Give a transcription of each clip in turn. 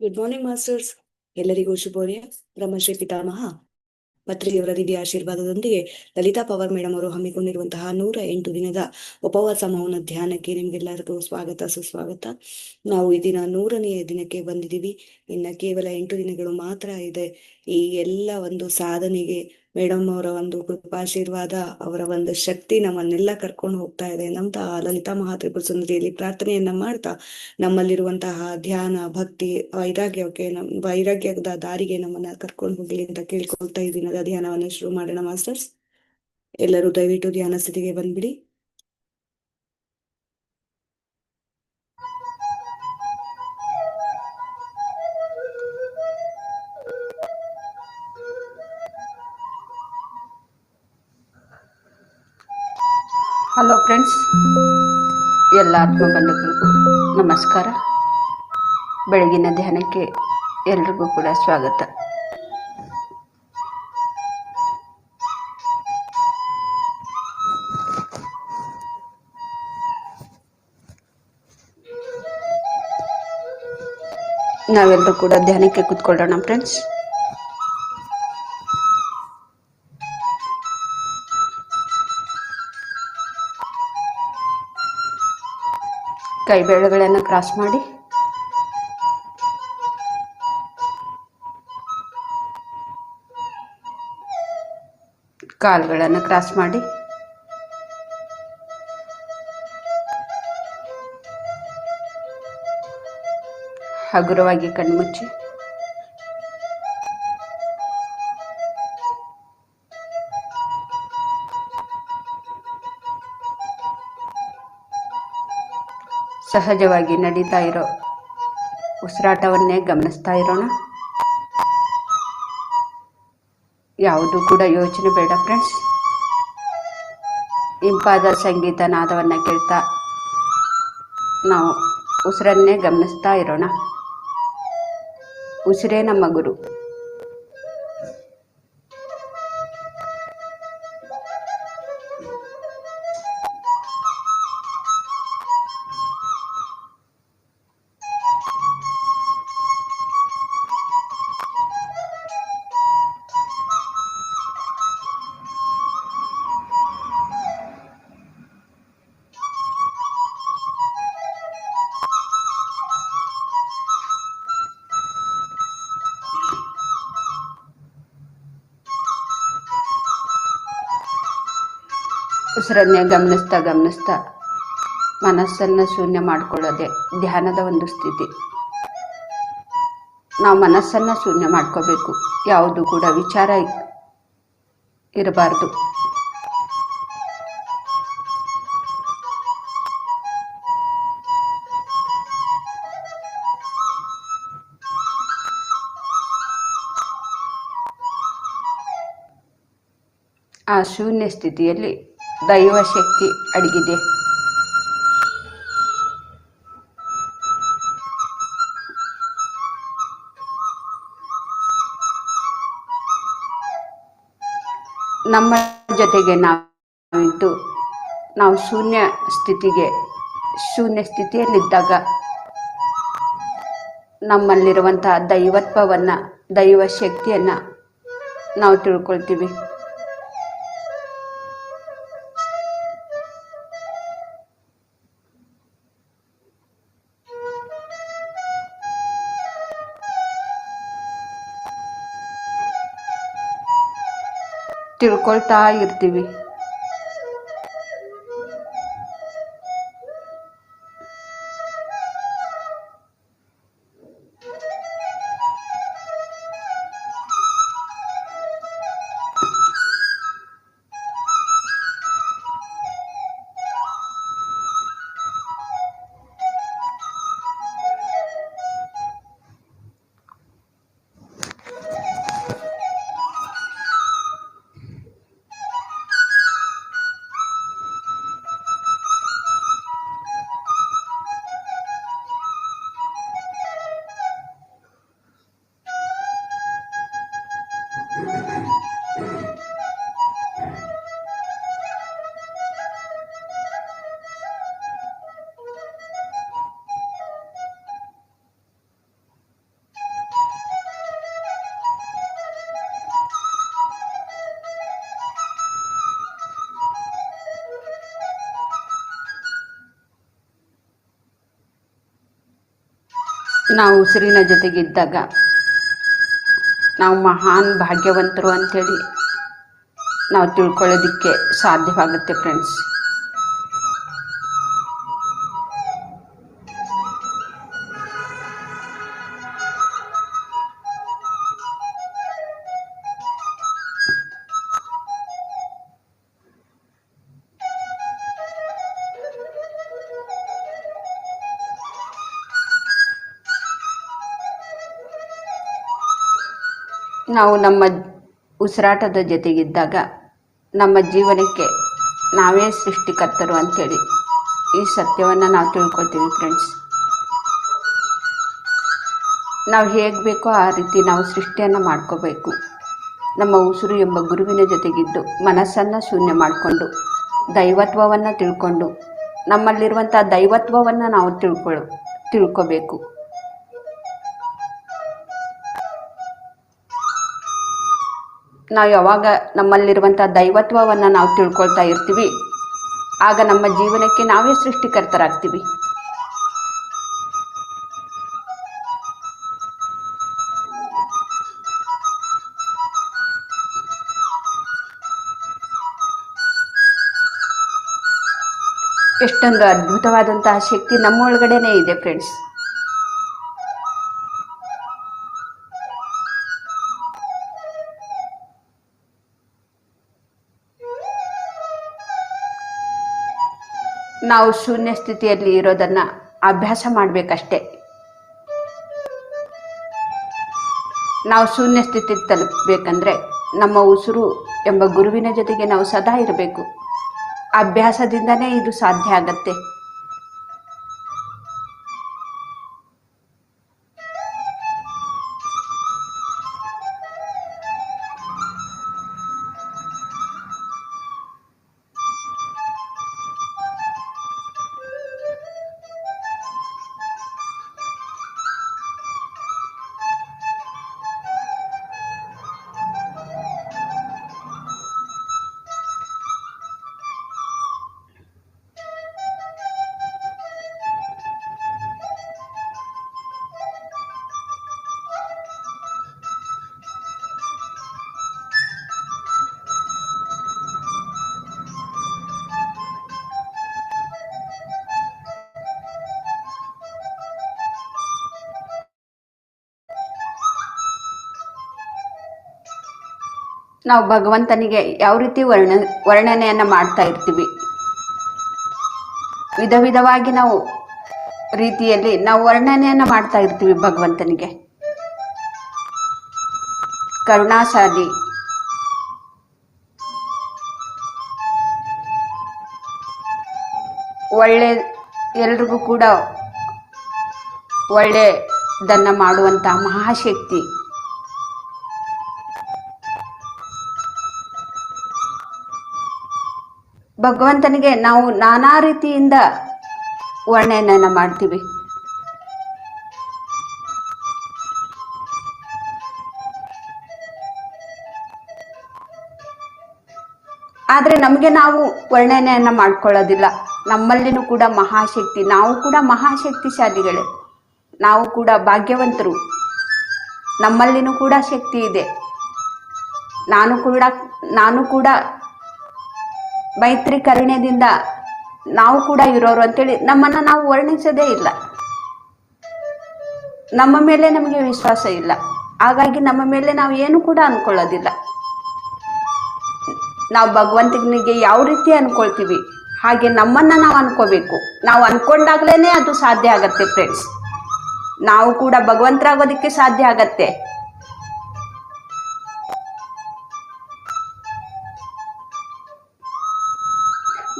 Good morning masters. ಎಲ್ಲರಿಗೂ ಶುಭೋದಯ. ಬ್ರಹ್ಮಶ್ರೀ ಪಿತಾಮಹ ಪತ್ರಿಯವರ ದಿವ್ಯ ಆಶೀರ್ವಾದದೊಂದಿಗೆ ಲಲಿತಾ ಪವರ್ ಮೇಡಮ್ ಅವರು ಹಮ್ಮಿಕೊಂಡಿರುವಂತಹ 108 ದಿನದ ಉಪವಾಸ ಮೌನ ಧ್ಯಾನಕ್ಕೆ ನಿಮ್ಗೆಲ್ಲರಿಗೂ ಸ್ವಾಗತ ಸುಸ್ವಾಗತ. ನಾವು ಈ ದಿನ 100ನೆಯ ದಿನಕ್ಕೆ ಬಂದಿದ್ದೀವಿ. ಇನ್ನು ಕೇವಲ 8 ದಿನಗಳು ಮಾತ್ರ ಇದೆ. ಈ ಎಲ್ಲ ಒಂದು ಸಾಧನೆಗೆ ಮೇಡಮ್ ಅವರ ಒಂದು ಕೃಪಾಶೀರ್ವಾದ, ಅವರ ಒಂದು ಶಕ್ತಿ ನಮ್ಮನ್ನೆಲ್ಲ ಕರ್ಕೊಂಡು ಹೋಗ್ತಾ ಇದೆ ಅಂತ ಲಲಿತಾ ಮಹಾತ್ರಿಪುರ ಸುಂದರಿಯಲ್ಲಿ ಪ್ರಾರ್ಥನೆಯನ್ನ ಮಾಡ್ತಾ ನಮ್ಮಲ್ಲಿರುವಂತಹ ಧ್ಯಾನ, ಭಕ್ತಿ, ವೈರಾಗ್ಯದ ದಾರಿಗೆ ನಮ್ಮನ್ನ ಕರ್ಕೊಂಡು ಹೋಗ್ಲಿ ಅಂತ ಕೇಳ್ಕೊಳ್ತಾ ಈ ದಿನದ ಧ್ಯಾನವನ್ನು ಶುರು ಮಾಡೋಣ ಮಾಸ್ಟರ್ಸ್. ಎಲ್ಲರೂ ದಯವಿಟ್ಟು ಧ್ಯಾನ ಸ್ಥಿತಿಗೆ ಬಂದ್ಬಿಡಿ. ಹಲೋ ಫ್ರೆಂಡ್ಸ್, ಎಲ್ಲ ಆತ್ಮಬಂಧುಗಳಿಗೂ ನಮಸ್ಕಾರ. ಬೆಳಗಿನ ಧ್ಯಾನಕ್ಕೆ ಎಲ್ರಿಗೂ ಕೂಡ ಸ್ವಾಗತ. ನಾವೆಲ್ಲರೂ ಕೂಡ ಧ್ಯಾನಕ್ಕೆ ಕೂತ್ಕೊಳ್ಳೋಣ ಫ್ರೆಂಡ್ಸ್. ಕೈ ಬೆರಳುಗಳನ್ನು ಕ್ರಾಸ್ ಮಾಡಿ, ಕಾಲುಗಳನ್ನು ಕ್ರಾಸ್ ಮಾಡಿ, ಹಗುರವಾಗಿ ಕಣ್ಮುಚ್ಚಿ, ಸಹಜವಾಗಿ ನಡೀತಾ ಇರೋ ಉಸಿರಾಟವನ್ನೇ ಗಮನಿಸ್ತಾ ಇರೋಣ. ಯಾವುದು ಕೂಡ ಯೋಚನೆ ಬೇಡ ಫ್ರೆಂಡ್ಸ್. ಇಂಪಾದ ಸಂಗೀತ ನಾದವನ್ನು ಕೇಳ್ತಾ ನಾವು ಉಸಿರನ್ನೇ ಗಮನಿಸ್ತಾ ಇರೋಣ. ಉಸಿರೇ ನಮ್ಮ ಗುರು. ಉಸಿರನ್ನೇ ಗಮನಿಸ್ತಾ ಗಮನಿಸ್ತಾ ಮನಸ್ಸನ್ನು ಶೂನ್ಯ ಮಾಡಿಕೊಳ್ಳೋದೆ ಧ್ಯಾನದ ಒಂದು ಸ್ಥಿತಿ. ನಾವು ಮನಸ್ಸನ್ನು ಶೂನ್ಯ ಮಾಡ್ಕೋಬೇಕು. ಯಾವುದು ಕೂಡ ವಿಚಾರ ಇರಬಾರ್ದು. ಆ ಶೂನ್ಯ ಸ್ಥಿತಿಯಲ್ಲಿ ದೈವ ಶಕ್ತಿ ಅಡಗಿದೆ. ನಮ್ಮ ಜೊತೆಗೆ ನಾವಿದ್ದು ನಾವು ಶೂನ್ಯ ಸ್ಥಿತಿಯಲ್ಲಿದ್ದಾಗ ನಮ್ಮಲ್ಲಿರುವಂತಹ ದೈವತ್ವವನ್ನು, ದೈವ ಶಕ್ತಿಯನ್ನು ನಾವು ತಿಳ್ಕೊಳ್ತೀವಿ. ತಿಳ್ಕೊಳ್ತಾ ಇರ್ತೀವಿ. ನಾವು ಉಸಿರಿನ ಜೊತೆಗಿದ್ದಾಗ ನಾವು ಮಹಾನ್ ಭಾಗ್ಯವಂತರು ಅಂಥೇಳಿ ನಾವು ತಿಳ್ಕೊಳ್ಳೋದಕ್ಕೆ ಸಾಧ್ಯವಾಗುತ್ತೆ ಫ್ರೆಂಡ್ಸ್. ನಾವು ನಮ್ಮ ಉಸಿರಾಟದ ಜೊತೆಗಿದ್ದಾಗ ನಮ್ಮ ಜೀವನಕ್ಕೆ ನಾವೇ ಸೃಷ್ಟಿಕರ್ತರು ಅಂಥೇಳಿ ಈ ಸತ್ಯವನ್ನು ನಾವು ತಿಳ್ಕೊಳ್ತೀವಿ ಫ್ರೆಂಡ್ಸ್. ನಾವು ಹೇಗೆ ಬೇಕೋ ಆ ರೀತಿ ನಾವು ಸೃಷ್ಟಿಯನ್ನು ಮಾಡ್ಕೋಬೇಕು. ನಮ್ಮ ಉಸಿರು ಎಂಬ ಗುರುವಿನ ಜೊತೆಗಿದ್ದು ಮನಸ್ಸನ್ನು ಶೂನ್ಯ ಮಾಡಿಕೊಂಡು ದೈವತ್ವವನ್ನು ತಿಳ್ಕೊಂಡು ನಮ್ಮಲ್ಲಿರುವಂಥ ದೈವತ್ವವನ್ನು ನಾವು ತಿಳ್ಕೋಬೇಕು. ನಾವು ಯಾವಾಗ ನಮ್ಮಲ್ಲಿರುವಂಥ ದೈವತ್ವವನ್ನು ನಾವು ತಿಳ್ಕೊಳ್ತಾ ಇರ್ತೀವಿ, ಆಗ ನಮ್ಮ ಜೀವನಕ್ಕೆ ನಾವೇ ಸೃಷ್ಟಿಕರ್ತರಾಗ್ತೀವಿ. ಎಷ್ಟೊಂದು ಅದ್ಭುತವಾದಂತಹ ಶಕ್ತಿ ನಮ್ಮೊಳಗಡೆನೇ ಇದೆ ಫ್ರೆಂಡ್ಸ್. ನಾವು ಶೂನ್ಯ ಸ್ಥಿತಿಯಲ್ಲಿ ಇರೋದನ್ನು ಅಭ್ಯಾಸ ಮಾಡಬೇಕಷ್ಟೆ. ನಾವು ಶೂನ್ಯ ಸ್ಥಿತಿ ತಲುಪಬೇಕಂದ್ರೆ ನಮ್ಮ ಉಸಿರು ಎಂಬ ಗುರುವಿನ ಜೊತೆಗೆ ನಾವು ಸದಾ ಇರಬೇಕು. ಅಭ್ಯಾಸದಿಂದನೇ ಇದು ಸಾಧ್ಯ ಆಗತ್ತೆ. ನಾವು ಭಗವಂತನಿಗೆ ಯಾವ ರೀತಿ ವರ್ಣನೆಯನ್ನು ಮಾಡ್ತಾ ಇರ್ತೀವಿ, ವಿಧ ವಿಧವಾಗಿ ನಾವು ರೀತಿಯಲ್ಲಿ ನಾವು ವರ್ಣನೆಯನ್ನು ಮಾಡ್ತಾ ಇರ್ತೀವಿ ಭಗವಂತನಿಗೆ. ಕರುಣಾಶಾಲಿ, ಒಳ್ಳೆ, ಎಲ್ರಿಗೂ ಕೂಡ ಒಳ್ಳೆಯದನ್ನು ಮಾಡುವಂಥ ಮಹಾಶಕ್ತಿ, ಭಗವಂತನಿಗೆ ನಾವು ನಾನಾ ರೀತಿಯಿಂದ ವರ್ಣನೆಯನ್ನು ಮಾಡ್ತೀವಿ. ಆದರೆ ನಮಗೆ ನಾವು ವರ್ಣನೆಯನ್ನು ಮಾಡ್ಕೊಳ್ಳೋದಿಲ್ಲ. ನಮ್ಮಲ್ಲಿನೂ ಕೂಡ ಮಹಾಶಕ್ತಿ, ನಾವು ಕೂಡ ಮಹಾಶಕ್ತಿಶಾಲಿಗಳೇ, ನಾವು ಕೂಡ ಭಾಗ್ಯವಂತರು, ನಮ್ಮಲ್ಲಿನೂ ಕೂಡ ಶಕ್ತಿ ಇದೆ. ನಾನು ಕೂಡ ಮೈತ್ರಿ ಕರುಣ್ಯದಿಂದ ನಾವು ಕೂಡ ಇರೋರು ಅಂತೇಳಿ ನಮ್ಮನ್ನು ನಾವು ವರ್ಣಿಸೋದೇ ಇಲ್ಲ. ನಮ್ಮ ಮೇಲೆ ನಮಗೆ ವಿಶ್ವಾಸ ಇಲ್ಲ, ಹಾಗಾಗಿ ನಮ್ಮ ಮೇಲೆ ನಾವು ಏನು ಕೂಡ ಅನ್ಕೊಳ್ಳೋದಿಲ್ಲ. ನಾವು ಭಗವಂತನಿಗೆ ಯಾವ ರೀತಿ ಅನ್ಕೊಳ್ತೀವಿ ಹಾಗೆ ನಮ್ಮನ್ನು ನಾವು ಅನ್ಕೋಬೇಕು. ನಾವು ಅನ್ಕೊಂಡಾಗ್ಲೇ ಅದು ಸಾಧ್ಯ ಆಗತ್ತೆ ಫ್ರೆಂಡ್ಸ್. ನಾವು ಕೂಡ ಭಗವಂತರಾಗೋದಕ್ಕೆ ಸಾಧ್ಯ ಆಗತ್ತೆ.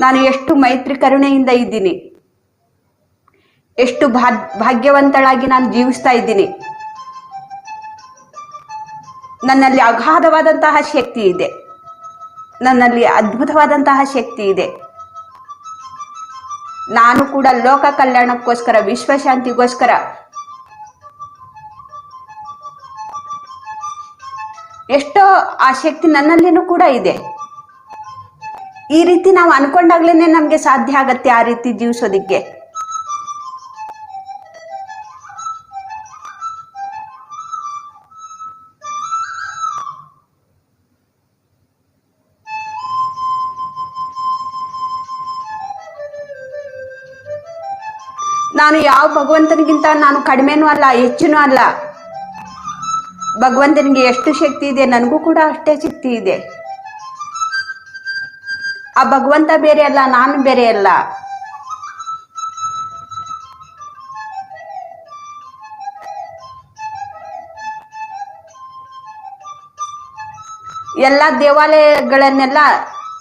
ನಾನು ಎಷ್ಟು ಮೈತ್ರಿ ಕರುಣೆಯಿಂದ ಇದ್ದೀನಿ, ಎಷ್ಟು ಭಾಗ್ಯವಂತಳಾಗಿ ನಾನು ಜೀವಿಸ್ತಾ ಇದ್ದೀನಿ. ನನ್ನಲ್ಲಿ ಅಗಾಧವಾದಂತಹ ಶಕ್ತಿ ಇದೆ, ನನ್ನಲ್ಲಿ ಅದ್ಭುತವಾದಂತಹ ಶಕ್ತಿ ಇದೆ. ನಾನು ಕೂಡ ಲೋಕ ಕಲ್ಯಾಣಕ್ಕೋಸ್ಕರ, ವಿಶ್ವಶಾಂತಿಗೋಸ್ಕರ ಎಷ್ಟೋ ಆ ಶಕ್ತಿ ನನ್ನಲ್ಲಿನೂ ಕೂಡ ಇದೆ. ಈ ರೀತಿ ನಾವು ಅನ್ಕೊಂಡಾಗ್ಲೇನೆ ನಮ್ಗೆ ಸಾಧ್ಯ ಆಗತ್ತೆ ಆ ರೀತಿ ಜೀವಿಸೋದಿಕ್ಕೆ. ನಾನು ಯಾವ ಭಗವಂತನಿಗಿಂತ ನಾನು ಕಡಿಮೆನೂ ಅಲ್ಲ, ಹೆಚ್ಚಿನೂ ಅಲ್ಲ. ಭಗವಂತನಿಗೆ ಎಷ್ಟು ಶಕ್ತಿ ಇದೆ, ನನಗೂ ಕೂಡ ಅಷ್ಟೇ ಶಕ್ತಿ ಇದೆ. ಆ ಭಗವಂತ ಬೇರೆ ಅಲ್ಲ, ನಾನು ಬೇರೆ ಅಲ್ಲ. ಎಲ್ಲ ದೇವಾಲಯಗಳನ್ನೆಲ್ಲ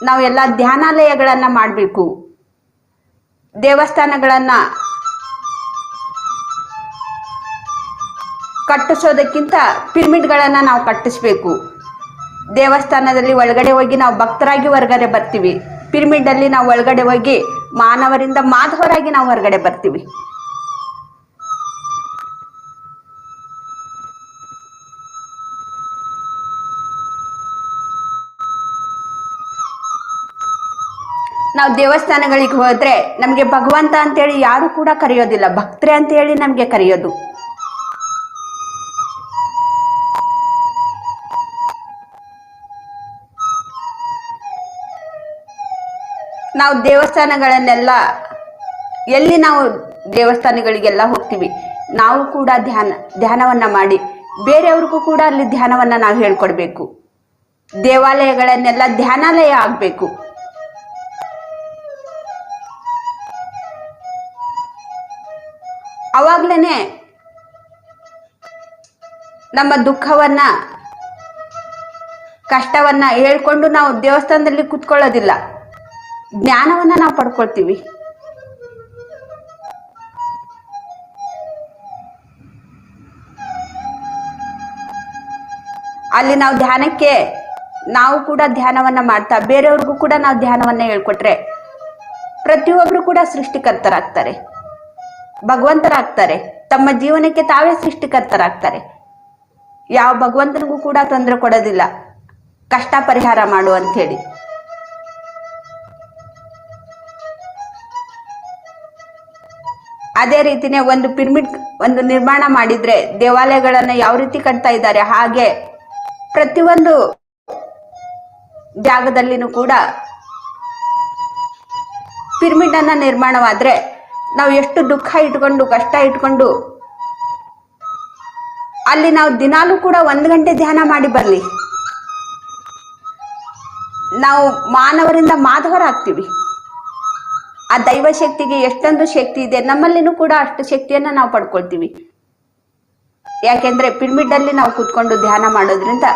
ನಾವೆಲ್ಲ ಧ್ಯಾನಾಲಯಗಳನ್ನ ಮಾಡಬೇಕು. ದೇವಸ್ಥಾನಗಳನ್ನ ಕಟ್ಟಿಸೋದಕ್ಕಿಂತ ಪಿರಮಿಡ್ಗಳನ್ನ ನಾವು ಕಟ್ಟಿಸ್ಬೇಕು. ದೇವಸ್ಥಾನದಲ್ಲಿ ಒಳಗಡೆ ಹೋಗಿ ನಾವು ಭಕ್ತರಾಗಿ ಹೊರಗಡೆ ಬರ್ತೀವಿ. ಪಿರಮಿಡ್ ಅಲ್ಲಿ ನಾವು ಒಳಗಡೆ ಹೋಗಿ ಮಾನವರಿಂದ ಮಾಧವರಾಗಿ ನಾವು ಹೊರಗಡೆ ಬರ್ತೀವಿ. ನಾವು ದೇವಸ್ಥಾನಗಳಿಗೆ ಹೋದ್ರೆ ನಮಗೆ ಭಗವಂತ ಅಂತೇಳಿ ಯಾರು ಕೂಡ ಕರೆಯೋದಿಲ್ಲ, ಭಕ್ತರೆ ಅಂತ ಹೇಳಿ ನಮಗೆ ಕರೆಯೋದು. ನಾವು ದೇವಸ್ಥಾನಗಳನ್ನೆಲ್ಲ ಎಲ್ಲಿ ನಾವು ದೇವಸ್ಥಾನಗಳಿಗೆಲ್ಲ ಹೋಗ್ತೀವಿ, ನಾವು ಕೂಡ ಧ್ಯಾನವನ್ನ ಮಾಡಿ ಬೇರೆಯವ್ರಿಗೂ ಕೂಡ ಅಲ್ಲಿ ಧ್ಯಾನವನ್ನ ನಾವು ಹೇಳ್ಕೊಡ್ಬೇಕು. ದೇವಾಲಯಗಳನ್ನೆಲ್ಲ ಧ್ಯಾನಾಲಯ ಆಗ್ಬೇಕು. ಅವಾಗ್ಲೇನೆ ನಮ್ಮ ದುಃಖವನ್ನ ಕಷ್ಟವನ್ನ ಹೇಳ್ಕೊಂಡು ನಾವು ದೇವಸ್ಥಾನದಲ್ಲಿ ಕೂತ್ಕೊಳ್ಳೋದಿಲ್ಲ, ಜ್ಞಾನವನ್ನ ನಾವು ಪಡ್ಕೊಳ್ತೀವಿ. ಅಲ್ಲಿ ನಾವು ಧ್ಯಾನಕ್ಕೆ ನಾವು ಕೂಡ ಧ್ಯಾನವನ್ನ ಮಾಡ್ತಾ ಬೇರೆಯವ್ರಿಗೂ ಕೂಡ ನಾವು ಧ್ಯಾನವನ್ನ ಹೇಳ್ಕೊಟ್ರೆ ಪ್ರತಿಯೊಬ್ರು ಕೂಡ ಸೃಷ್ಟಿಕರ್ತರಾಗ್ತಾರೆ, ಭಗವಂತರಾಗ್ತಾರೆ. ತಮ್ಮ ಜೀವನಕ್ಕೆ ತಾವೇ ಸೃಷ್ಟಿಕರ್ತರಾಗ್ತಾರೆ. ಯಾವ ಭಗವಂತನಿಗೂ ಕೂಡ ತೊಂದರೆ ಕೊಡೋದಿಲ್ಲ, ಕಷ್ಟ ಪರಿಹಾರ ಮಾಡು ಅಂತ ಹೇಳಿ. ಅದೇ ರೀತಿನೇ ಒಂದು ಪಿರಮಿಡ್ ಒಂದು ನಿರ್ಮಾಣ ಮಾಡಿದ್ರೆ ದೇವಾಲಯಗಳನ್ನ ಯಾವ ರೀತಿ ಕಟ್ತಾ ಇದ್ದಾರೆ, ಹಾಗೆ ಪ್ರತಿಯೊಂದು ಜಾಗದಲ್ಲಿನೂ ಕೂಡ ಪಿರಮಿಡ್ ಅನ್ನ ನಿರ್ಮಾಣವಾದ್ರೆ ನಾವು ಎಷ್ಟು ದುಃಖ ಇಟ್ಕೊಂಡು ಕಷ್ಟ ಇಟ್ಕೊಂಡು ಅಲ್ಲಿ ನಾವು ದಿನಾಲೂ ಕೂಡ 1 ಗಂಟೆ ಧ್ಯಾನ ಮಾಡಿ ಬರ್ಲಿ, ನಾವು ಮಾನವರಿಂದ ಮಾಧವರಾಗ್ತೀವಿ. ಆ ದೈವ ಶಕ್ತಿಗೆ ಎಷ್ಟೊಂದು ಶಕ್ತಿ ಇದೆ, ನಮ್ಮಲ್ಲಿನೂ ಕೂಡ ಅಷ್ಟು ಶಕ್ತಿಯನ್ನ ನಾವು ಪಡ್ಕೊಳ್ತೀವಿ. ಯಾಕೆಂದ್ರೆ ಪಿರಮಿಡ್ ಅಲ್ಲಿ ನಾವು ಕೂತ್ಕೊಂಡು ಧ್ಯಾನ ಮಾಡೋದ್ರಿಂದ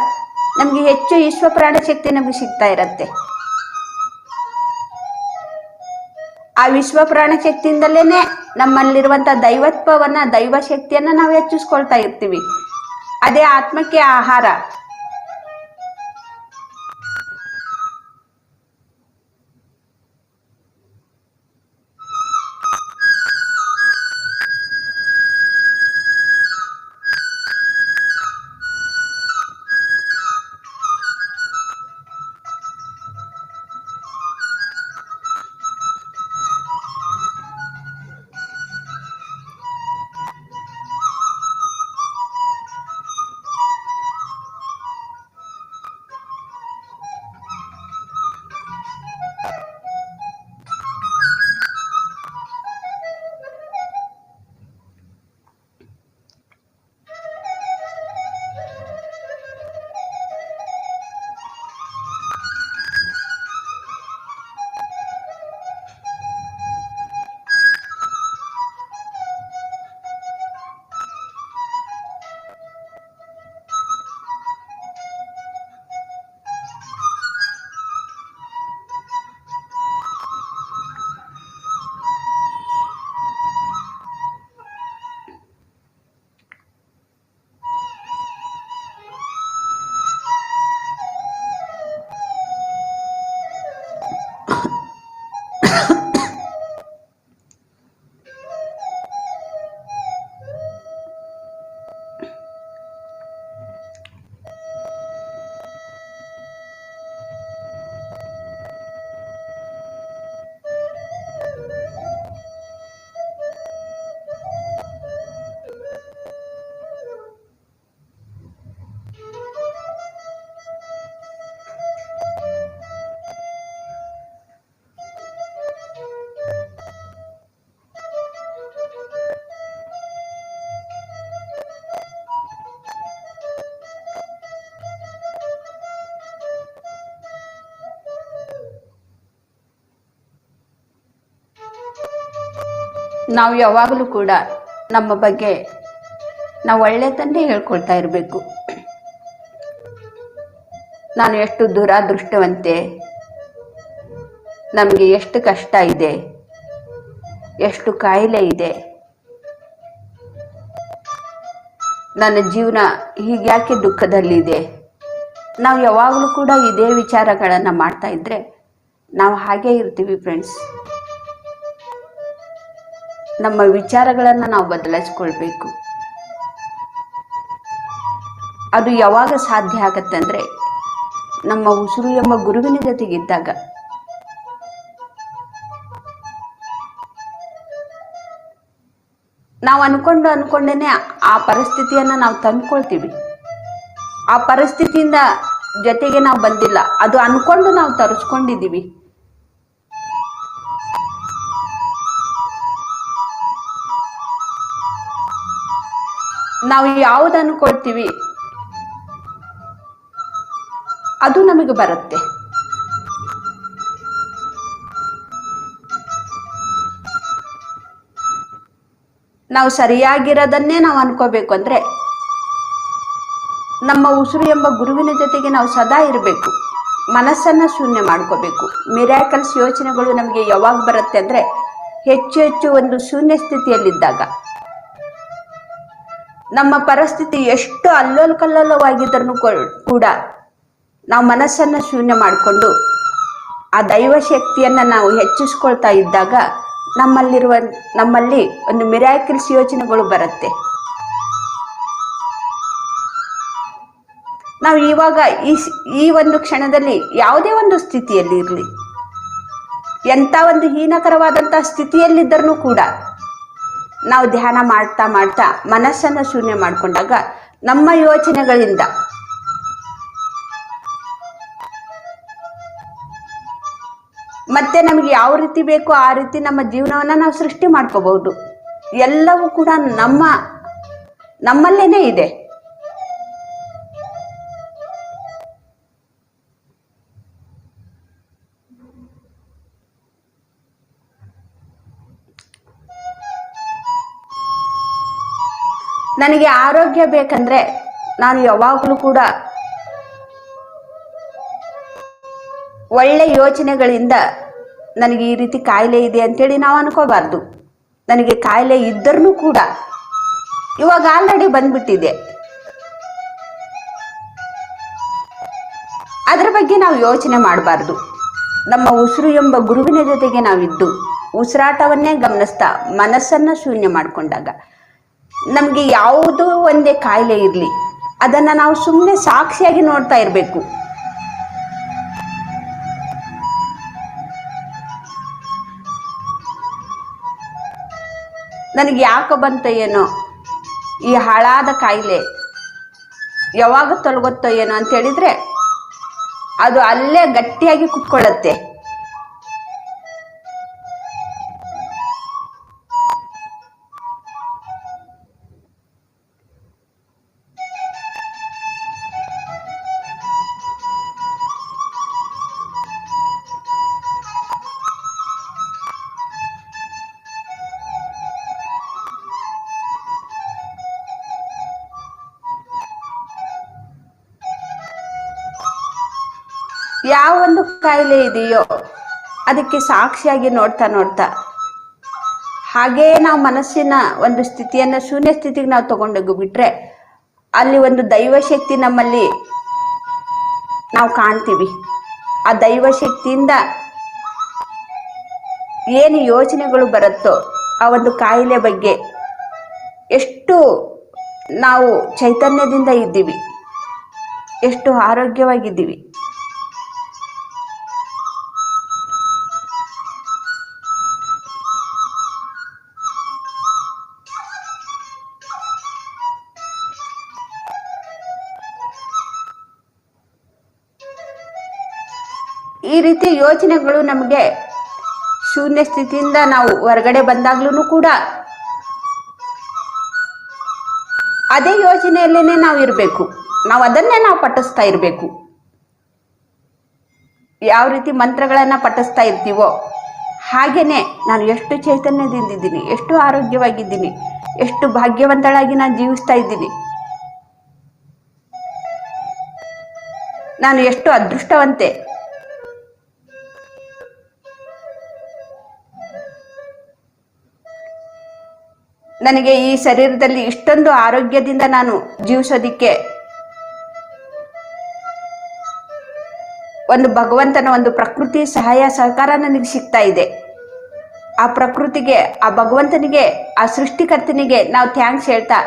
ನಮ್ಗೆ ಹೆಚ್ಚು ವಿಶ್ವ ಪ್ರಾಣ ಶಕ್ತಿ ನಮ್ಗೆ ಸಿಗ್ತಾ ಇರತ್ತೆ. ಆ ವಿಶ್ವ ಪ್ರಾಣ ಶಕ್ತಿಯಿಂದಲೇನೆ ನಮ್ಮಲ್ಲಿರುವಂತ ದೈವತ್ವವನ್ನ ದೈವ ಶಕ್ತಿಯನ್ನ ನಾವು ಹೆಚ್ಚಿಸ್ಕೊಳ್ತಾ ಇರ್ತೀವಿ. ಅದೇ ಆತ್ಮಕ್ಕೆ ಆಹಾರ. ನಾವು ಯಾವಾಗಲೂ ಕೂಡ ನಮ್ಮ ಬಗ್ಗೆ ನಾವು ಒಳ್ಳೆಯದನ್ನೇ ಹೇಳ್ಕೊಳ್ತಾ ಇರಬೇಕು. ನಾನು ಎಷ್ಟು ದುರಾದೃಷ್ಟವಂತೆ, ನಮಗೆ ಎಷ್ಟು ಕಷ್ಟ ಇದೆ, ಎಷ್ಟು ಕಾಯಿಲೆ ಇದೆ, ನನ್ನ ಜೀವನ ಹೀಗ್ಯಾಕೆ ದುಃಖದಲ್ಲಿದೆ. ನಾವು ಯಾವಾಗಲೂ ಕೂಡ ಇದೇ ವಿಚಾರಗಳನ್ನು ಮಾಡ್ತಾ ಇದ್ರೆ ನಾವು ಹಾಗೇ ಇರ್ತೀವಿ ಫ್ರೆಂಡ್ಸ್. ನಮ್ಮ ವಿಚಾರಗಳನ್ನು ನಾವು ಬದಲಾಯಿಸ್ಕೊಳ್ಬೇಕು. ಅದು ಯಾವಾಗ ಸಾಧ್ಯ ಆಗತ್ತೆ ಅಂದರೆ ನಮ್ಮ ಉಸಿರು ಎಂಬ ಗುರುವಿನ ಜೊತೆಗಿದ್ದಾಗ. ನಾವು ಅನ್ಕೊಂಡೇನೆ ಆ ಪರಿಸ್ಥಿತಿಯನ್ನು ನಾವು ತಂದ್ಕೊಳ್ತೀವಿ. ಆ ಪರಿಸ್ಥಿತಿಯಿಂದ ಜೊತೆಗೆ ನಾವು ಬಂದಿಲ್ಲ, ಅದು ಅನ್ಕೊಂಡು ನಾವು ತರಿಸ್ಕೊಂಡಿದ್ದೀವಿ. ನಾವು ಯಾವುದು ಅನ್ಕೊಳ್ತೀವಿ ಅದು ನಮಗೆ ಬರುತ್ತೆ. ನಾವು ಸರಿಯಾಗಿರೋದನ್ನೇ ನಾವು ಅನ್ಕೋಬೇಕು ಅಂದ್ರೆ ನಮ್ಮ ಉಸಿರು ಎಂಬ ಗುರುವಿನ ಜೊತೆಗೆ ನಾವು ಸದಾ ಇರಬೇಕು. ಮನಸ್ಸನ್ನ ಶೂನ್ಯ ಮಾಡ್ಕೋಬೇಕು. ಮಿರಾಕಲ್ಸ್ ಯೋಚನೆಗಳು ನಮಗೆ ಯಾವಾಗ ಬರುತ್ತೆ ಅಂದ್ರೆ ಹೆಚ್ಚು ಒಂದು ಶೂನ್ಯ ಸ್ಥಿತಿಯಲ್ಲಿದ್ದಾಗ. ನಮ್ಮ ಪರಿಸ್ಥಿತಿ ಎಷ್ಟು ಅಲ್ಲೋಲ ಕಲ್ಲೋಲವಾಗಿದ್ರೂ ಕೂಡ ನಾವು ಮನಸ್ಸನ್ನ ಶೂನ್ಯ ಮಾಡಿಕೊಂಡು ಆ ದೈವ ಶಕ್ತಿಯನ್ನ ನಾವು ಹೆಚ್ಚಿಸ್ಕೊಳ್ತಾ ಇದ್ದಾಗ ನಮ್ಮಲ್ಲಿ ಒಂದು ಮಿರಾಕಲ್ಸ್ ಯೋಚನೆಗಳು ಬರುತ್ತೆ. ನಾವು ಇವಾಗ ಈ ಒಂದು ಕ್ಷಣದಲ್ಲಿ ಯಾವುದೇ ಒಂದು ಸ್ಥಿತಿಯಲ್ಲಿ ಇರಲಿ, ಎಂಥ ಒಂದು ಹೀನಕರವಾದಂತಹ ಸ್ಥಿತಿಯಲ್ಲಿದ್ದರೂ ಕೂಡ ನಾವು ಧ್ಯಾನ ಮಾಡ್ತಾ ಮಾಡ್ತಾ ಮನಸ್ಸನ್ನು ಶೂನ್ಯ ಮಾಡಿಕೊಂಡಾಗ ನಮ್ಮ ಯೋಚನೆಗಳಿಂದ ಮತ್ತೆ ನಮಗೆ ಯಾವ ರೀತಿ ಬೇಕೋ ಆ ರೀತಿ ನಮ್ಮ ಜೀವನವನ್ನು ನಾವು ಸೃಷ್ಟಿ ಮಾಡ್ಕೋಬಹುದು. ಎಲ್ಲವೂ ಕೂಡ ನಮ್ಮಲ್ಲೇನೆ ಇದೆ. ನನಗೆ ಆರೋಗ್ಯ ಬೇಕಂದ್ರೆ ನಾನು ಯಾವಾಗಲೂ ಕೂಡ ಒಳ್ಳೆ ಯೋಚನೆಗಳಿಂದ ನನಗೆ ಈ ರೀತಿ ಕಾಯಿಲೆ ಇದೆ ಅಂತೇಳಿ ನಾವು ಅನ್ಕೋಬಾರ್ದು. ನನಗೆ ಕಾಯಿಲೆ ಇದ್ದರೂ ಕೂಡ ಇವಾಗ ಆಲ್ರೆಡಿ ಬಂದ್ಬಿಟ್ಟಿದೆ, ಅದರ ಬಗ್ಗೆ ನಾವು ಯೋಚನೆ ಮಾಡಬಾರ್ದು. ನಮ್ಮ ಉಸಿರು ಎಂಬ ಗುರುವಿನ ಜೊತೆಗೆ ನಾವಿದ್ದು ಉಸಿರಾಟವನ್ನೇ ಗಮನಿಸ್ತಾ ಮನಸ್ಸನ್ನ ಶೂನ್ಯ ಮಾಡಿಕೊಂಡಾಗ ನಮಗೆ ಯಾವುದೋ ಒಂದೇ ಕಾಯಿಲೆ ಇರಲಿ ಅದನ್ನು ನಾವು ಸುಮ್ಮನೆ ಸಾಕ್ಷಿಯಾಗಿ ನೋಡ್ತಾ ಇರಬೇಕು. ನನಗೆ ಯಾಕೆ ಬಂತ ಏನೋ ಈ ಹಾಳಾದ ಕಾಯಿಲೆ, ಯಾವಾಗ ತೊಲಗುತ್ತೋ ಏನೋ ಅಂತ ಹೇಳಿದ್ರೆ ಅದು ಅಲ್ಲೇ ಗಟ್ಟಿಯಾಗಿ ಕುತ್ಕೊಳ್ಳುತ್ತೆ. ಯಾವ ಒಂದು ಕಾಯಿಲೆ ಇದೆಯೋ ಅದಕ್ಕೆ ಸಾಕ್ಷಿಯಾಗಿ ನೋಡ್ತಾ ಹಾಗೇ ನಾವು ಮನಸ್ಸಿನ ಒಂದು ಸ್ಥಿತಿಯನ್ನು ಶೂನ್ಯ ಸ್ಥಿತಿಗೆ ನಾವು ತಗೊಂಡೋಗಿ ಬಿಟ್ರೆ ಅಲ್ಲಿ ಒಂದು ದೈವಶಕ್ತಿ ನಮ್ಮಲ್ಲಿ ನಾವು ಕಾಣ್ತೀವಿ. ಆ ದೈವಶಕ್ತಿಯಿಂದ ಏನು ಯೋಚನೆಗಳು ಬರುತ್ತೋ ಆ ಒಂದು ಕಾಯಿಲೆ ಬಗ್ಗೆ ಎಷ್ಟು ನಾವು ಚೈತನ್ಯದಿಂದ ಇದ್ದೀವಿ, ಎಷ್ಟು ಆರೋಗ್ಯವಾಗಿದ್ದೀವಿ. ಈ ರೀತಿ ಯೋಚನೆಗಳು ನಮಗೆ ಶೂನ್ಯ ಸ್ಥಿತಿಯಿಂದ ನಾವು ಹೊರಗಡೆ ಬಂದಾಗ್ಲೂ ಕೂಡ ಅದೇ ಯೋಚನೆಯಲ್ಲೇನೆ ನಾವು ಇರಬೇಕು. ನಾವು ಅದನ್ನೇ ನಾವು ಪಠಿಸ್ತಾ ಇರಬೇಕು. ಯಾವ ರೀತಿ ಮಂತ್ರಗಳನ್ನು ಪಠಿಸ್ತಾ ಇರ್ತೀವೋ ಹಾಗೆಯೇ ನಾನು ಎಷ್ಟು ಚೈತನ್ಯದಿಂದಿದ್ದೀನಿ, ಎಷ್ಟು ಆರೋಗ್ಯವಾಗಿದ್ದೀನಿ, ಎಷ್ಟು ಭಾಗ್ಯವಂತಳಾಗಿ ನಾನು ಜೀವಿಸ್ತಾ ಇದ್ದೀನಿ, ನಾನು ಎಷ್ಟು ಅದೃಷ್ಟವಂತೆ. ನನಗೆ ಈ ಶರೀರದಲ್ಲಿ ಇಷ್ಟೊಂದು ಆರೋಗ್ಯದಿಂದ ನಾನು ಜೀವಿಸೋದಿಕ್ಕೆ ಒಂದು ಭಗವಂತನ ಒಂದು ಪ್ರಕೃತಿ ಸಹಾಯ ಸಹಕಾರ ನನಗೆ ಸಿಗ್ತಾ ಇದೆ. ಆ ಪ್ರಕೃತಿಗೆ, ಆ ಭಗವಂತನಿಗೆ, ಆ ಸೃಷ್ಟಿಕರ್ತನಿಗೆ ನಾವು ಥ್ಯಾಂಕ್ಸ್ ಹೇಳ್ತಾ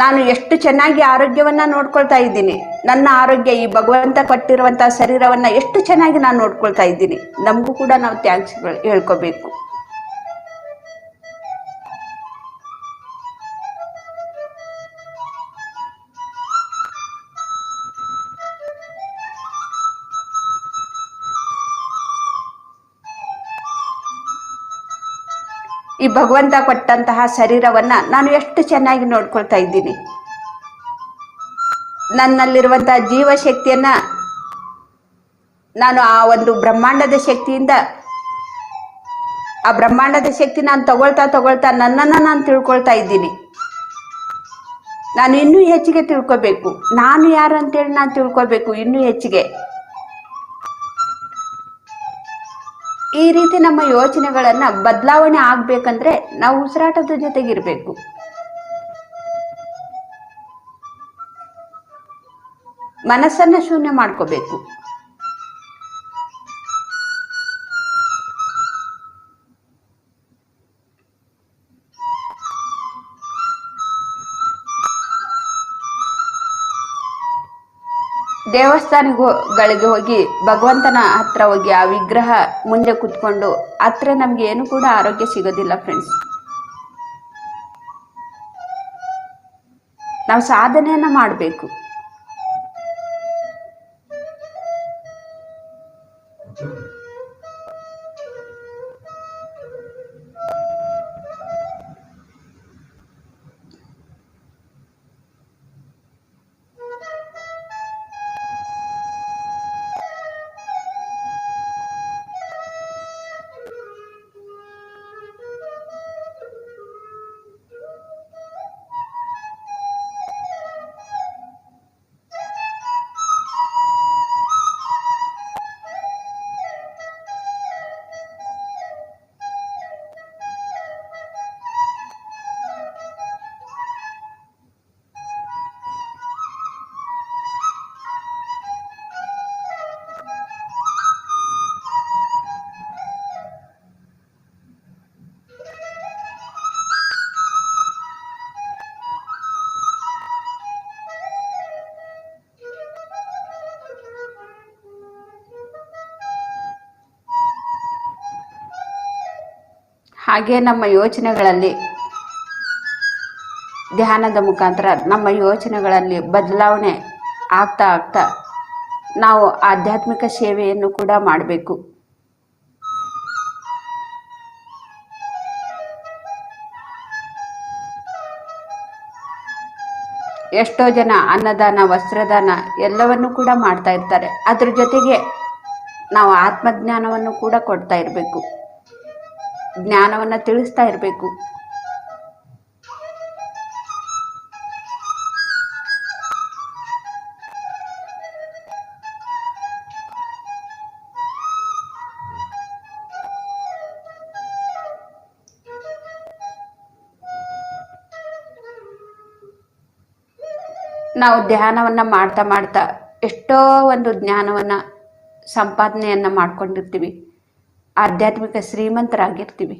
ನಾನು ಎಷ್ಟು ಚೆನ್ನಾಗಿ ಆರೋಗ್ಯವನ್ನು ನೋಡ್ಕೊಳ್ತಾ ಇದ್ದೀನಿ. ನನ್ನ ಆರೋಗ್ಯ, ಈ ಭಗವಂತ ಕೊಟ್ಟಿರುವಂಥ ಶರೀರವನ್ನು ಎಷ್ಟು ಚೆನ್ನಾಗಿ ನಾನು ನೋಡ್ಕೊಳ್ತಾ ಇದ್ದೀನಿ. ನಮಗೂ ಕೂಡ ನಾವು ಥ್ಯಾಂಕ್ಸ್ ಹೇಳ್ಕೋಬೇಕು. ಈ ಭಗವಂತ ಕೊಟ್ಟಂತಹ ಶರೀರವನ್ನು ನಾನು ಎಷ್ಟು ಚೆನ್ನಾಗಿ ನೋಡ್ಕೊಳ್ತಾ ಇದ್ದೀನಿ. ನನ್ನಲ್ಲಿರುವಂತಹ ಜೀವಶಕ್ತಿಯನ್ನು ನಾನು ಆ ಒಂದು ಬ್ರಹ್ಮಾಂಡದ ಶಕ್ತಿಯಿಂದ, ಆ ಬ್ರಹ್ಮಾಂಡದ ಶಕ್ತಿ ನಾನು ತಗೊಳ್ತಾ ನನ್ನನ್ನು ನಾನು ತಿಳ್ಕೊಳ್ತಾ ಇದ್ದೀನಿ. ನಾನು ಇನ್ನೂ ಹೆಚ್ಚಿಗೆ ತಿಳ್ಕೊಬೇಕು. ನಾನು ಯಾರು ಅಂತೇಳಿ ನಾನು ತಿಳ್ಕೊಬೇಕು ಇನ್ನೂ ಹೆಚ್ಚಿಗೆ. ಈ ರೀತಿ ನಮ್ಮ ಯೋಚನೆಗಳನ್ನು ಬದಲಾವಣೆ ಆಗಬೇಕಂದ್ರೆ ನಾವು ಉಸಿರಾಟದ ಜೊತೆಗಿರಬೇಕು. ಮನಸ್ಸನ್ನು ಶೂನ್ಯ ಮಾಡ್ಕೋಬೇಕು. ದೇವಸ್ಥಾನಗಳಿಗೆ ಹೋಗಿ ಭಗವಂತನ ಹತ್ರ ಹೋಗಿ ಆ ವಿಗ್ರಹ ಮುಂದೆ ಕುತ್ಕೊಂಡು ಹತ್ರ ನಮ್ಗೆ ಏನು ಕೂಡ ಆರೋಗ್ಯ ಸಿಗೋದಿಲ್ಲ ಫ್ರೆಂಡ್ಸ್. ನಾವು ಸಾಧನೆಯನ್ನ ಮಾಡಬೇಕು. ಹಾಗೆ ನಮ್ಮ ಯೋಚನೆಗಳಲ್ಲಿ ಧ್ಯಾನದ ಮುಖಾಂತರ ನಮ್ಮ ಯೋಚನೆಗಳಲ್ಲಿ ಬದಲಾವಣೆ ಆಗ್ತಾ ನಾವು ಆಧ್ಯಾತ್ಮಿಕ ಸೇವೆಯನ್ನು ಕೂಡ ಮಾಡಬೇಕು. ಎಷ್ಟೋ ಜನ ಅನ್ನದಾನ, ವಸ್ತ್ರದಾನ ಎಲ್ಲವನ್ನು ಕೂಡ ಮಾಡ್ತಾ ಇರ್ತಾರೆ. ಅದ್ರ ಜೊತೆಗೆ ನಾವು ಆತ್ಮಜ್ಞಾನವನ್ನು ಕೂಡ ಕೊಡ್ತಾ ಇರಬೇಕು, ಜ್ಞಾನವನ್ನು ತಿಳಿಸ್ತಾ ಇರಬೇಕು. ನಾವು ಧ್ಯಾನವನ್ನು ಮಾಡ್ತಾ ಎಷ್ಟೋ ಒಂದು ಜ್ಞಾನವನ್ನು ಸಂಪಾದನೆಯನ್ನು ಮಾಡ್ಕೊಂಡಿರ್ತೀವಿ, ಆಧ್ಯಾತ್ಮಿಕ ಶ್ರೀಮಂತರಾಗಿರ್ತೀವಿ.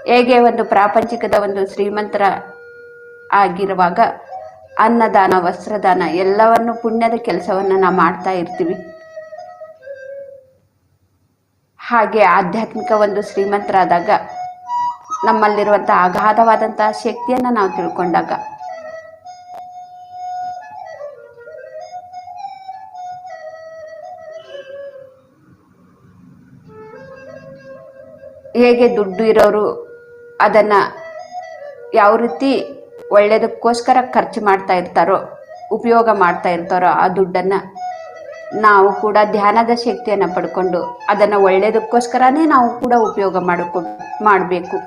ಹೇಗೆ ಒಂದು ಪ್ರಾಪಂಚಿಕದ ಒಂದು ಶ್ರೀಮಂತರ ಆಗಿರುವಾಗ ಅನ್ನದಾನ, ವಸ್ತ್ರದಾನ ಎಲ್ಲವನ್ನು ಪುಣ್ಯದ ಕೆಲಸವನ್ನು ನಾವು ಮಾಡ್ತಾ ಇರ್ತೀವಿ. ಹಾಗೆ ಆಧ್ಯಾತ್ಮಿಕ ಒಂದು ಶ್ರೀಮಂತರಾದಾಗ ನಮ್ಮಲ್ಲಿರುವಂಥ ಅಗಾಧವಾದಂತಹ ಶಕ್ತಿಯನ್ನು ನಾವು ತಿಳ್ಕೊಂಡಾಗ ಹೇಗೆ ದುಡ್ಡು ಇರೋರು ಅದನ್ನು ಯಾವ ರೀತಿ ಒಳ್ಳೆಯದಕ್ಕೋಸ್ಕರ ಖರ್ಚು ಮಾಡ್ತಾ ಇರ್ತಾರೋ, ಉಪಯೋಗ ಮಾಡ್ತಾ ಇರ್ತಾರೋ ಆ ದುಡ್ಡನ್ನು ನಾವು ಕೂಡ ಧ್ಯಾನದ ಶಕ್ತಿಯನ್ನು ಪಡ್ಕೊಂಡು ಅದನ್ನು ಒಳ್ಳೆಯದಕ್ಕೋಸ್ಕರನೇ ನಾವು ಕೂಡ ಉಪಯೋಗ ಮಾಡಬೇಕು.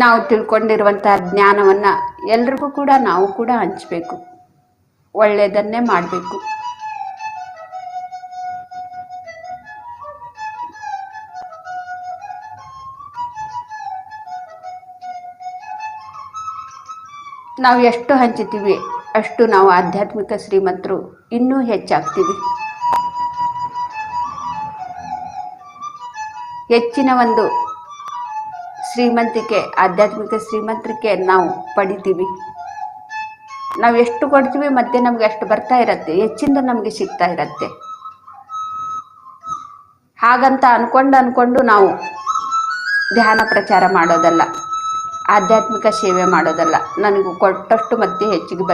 ನಾವು ತಿಳ್ಕೊಂಡಿರುವಂತಹ ಜ್ಞಾನವನ್ನು ಎಲ್ರಿಗೂ ಕೂಡ ನಾವು ಕೂಡ ಹಂಚಬೇಕು, ಒಳ್ಳೆಯದನ್ನೇ ಮಾಡಬೇಕು. ನಾವು ಎಷ್ಟು ಹಂಚುತ್ತೀವಿ ಅಷ್ಟು ನಾವು ಆಧ್ಯಾತ್ಮಿಕ ಶ್ರೀಮಂತರು ಇನ್ನೂ ಹೆಚ್ಚಾಗ್ತೀವಿ. ಹೆಚ್ಚಿನ ಒಂದು ಶ್ರೀಮಂತಿಕೆ, ಆಧ್ಯಾತ್ಮಿಕ ಶ್ರೀಮಂತಿಕೆ ನಾವು ಪಡಿತೀವಿ. ನಾವು ಎಷ್ಟು ಕೊಡ್ತೀವಿ ಮತ್ತೆ ನಮಗೆ ಅಷ್ಟು ಬರ್ತಾ ಇರತ್ತೆ, ಹೆಚ್ಚಿಂದ ನಮಗೆ ಸಿಗ್ತಾ ಇರತ್ತೆ. ಹಾಗಂತ ಅನ್ಕೊಂಡು ನಾವು ಧ್ಯಾನ ಪ್ರಚಾರ ಮಾಡೋದಲ್ಲ, ಆಧ್ಯಾತ್ಮಿಕ ಸೇವೆ ಮಾಡೋದಲ್ಲ. ನನಗೂ ಕೊಟ್ಟಷ್ಟು ಮತ್ತೆ ಹೆಚ್ಚಿಗೆ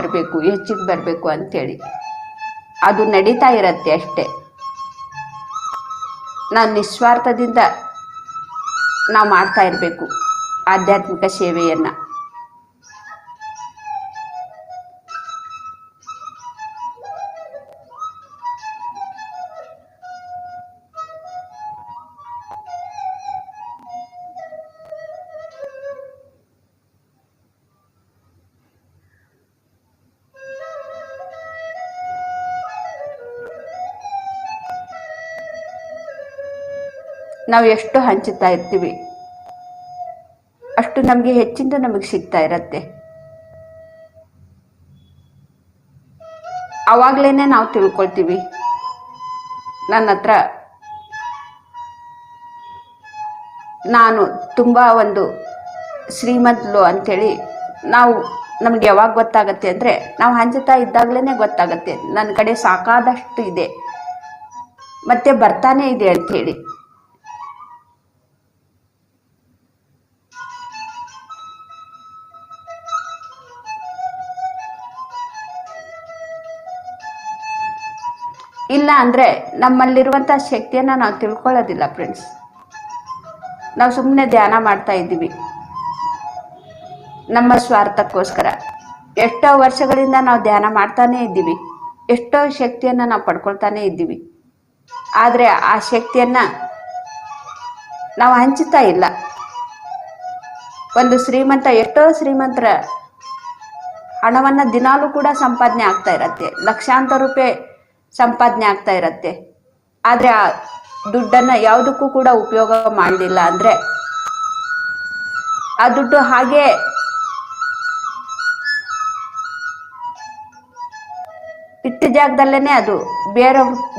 ಬರಬೇಕು ಅಂಥೇಳಿ ಅದು ನಡೀತಾ ಇರತ್ತೆ ಅಷ್ಟೇ. ನಾನು ನಿಸ್ವಾರ್ಥದಿಂದ ನಾವು ಮಾಡ್ತಾ ಇರಬೇಕು ಆಧ್ಯಾತ್ಮಿಕ ಸೇವೆಯನ್ನು. ನಾವು ಎಷ್ಟು ಹಂಚುತ್ತಾ ಇರ್ತೀವಿ ಅಷ್ಟು ನಮಗೆ ಹೆಚ್ಚಿಂದ ನಮಗೆ ಸಿಗ್ತಾ ಇರತ್ತೆ. ಆವಾಗಲೇ ನಾವು ತಿಳ್ಕೊಳ್ತೀವಿ ನನ್ನ ಹತ್ರ ನಾನು ತುಂಬ ಒಂದು ಶ್ರೀಮಂತಳು ಅಂಥೇಳಿ ನಮಗೆ ಯಾವಾಗ ಗೊತ್ತಾಗತ್ತೆ ಅಂದರೆ ನಾವು ಹಂಚುತ್ತಾ ಇದ್ದಾಗಲೇ ಗೊತ್ತಾಗತ್ತೆ ನನ್ನ ಕಡೆ ಸಾಕಾದಷ್ಟು ಇದೆ ಮತ್ತೆ ಬರ್ತಾನೆ ಇದೆ ಅಂಥೇಳಿ. ಇಲ್ಲ ಅಂದರೆ ನಮ್ಮಲ್ಲಿರುವಂಥ ಶಕ್ತಿಯನ್ನು ನಾವು ತಿಳ್ಕೊಳ್ಳೋದಿಲ್ಲ ಫ್ರೆಂಡ್ಸ್. ನಾವು ಸುಮ್ಮನೆ ಧ್ಯಾನ ಮಾಡ್ತಾ ಇದ್ದೀವಿ ನಮ್ಮ ಸ್ವಾರ್ಥಕ್ಕೋಸ್ಕರ. ಎಷ್ಟೋ ವರ್ಷಗಳಿಂದ ನಾವು ಧ್ಯಾನ ಮಾಡ್ತಾನೇ ಇದ್ದೀವಿ, ಎಷ್ಟೋ ಶಕ್ತಿಯನ್ನು ನಾವು ಪಡ್ಕೊಳ್ತಾನೇ ಇದ್ದೀವಿ. ಆದರೆ ಆ ಶಕ್ತಿಯನ್ನು ನಾವು ಹಂಚುತ್ತಾ ಇಲ್ಲ. ಒಂದು ಶ್ರೀಮಂತ ಎಷ್ಟೋ ಶ್ರೀಮಂತರ ಹಣವನ್ನು ದಿನಾಲೂ ಕೂಡ ಸಂಪಾದನೆ ಆಗ್ತಾ ಇರತ್ತೆ, ಲಕ್ಷಾಂತರ ರೂಪಾಯಿ ಸಂಪಾದನೆ ಆಗ್ತಾ ಇರತ್ತೆ. ಆದರೆ ಆ ದುಡ್ಡನ್ನು ಯಾವುದಕ್ಕೂ ಕೂಡ ಉಪಯೋಗ ಮಾಡಲಿಲ್ಲ ಅಂದರೆ ಆ ದುಡ್ಡು ಹಾಗೆ ಇಟ್ಟ ಜಾಗದಲ್ಲೇ ಅದು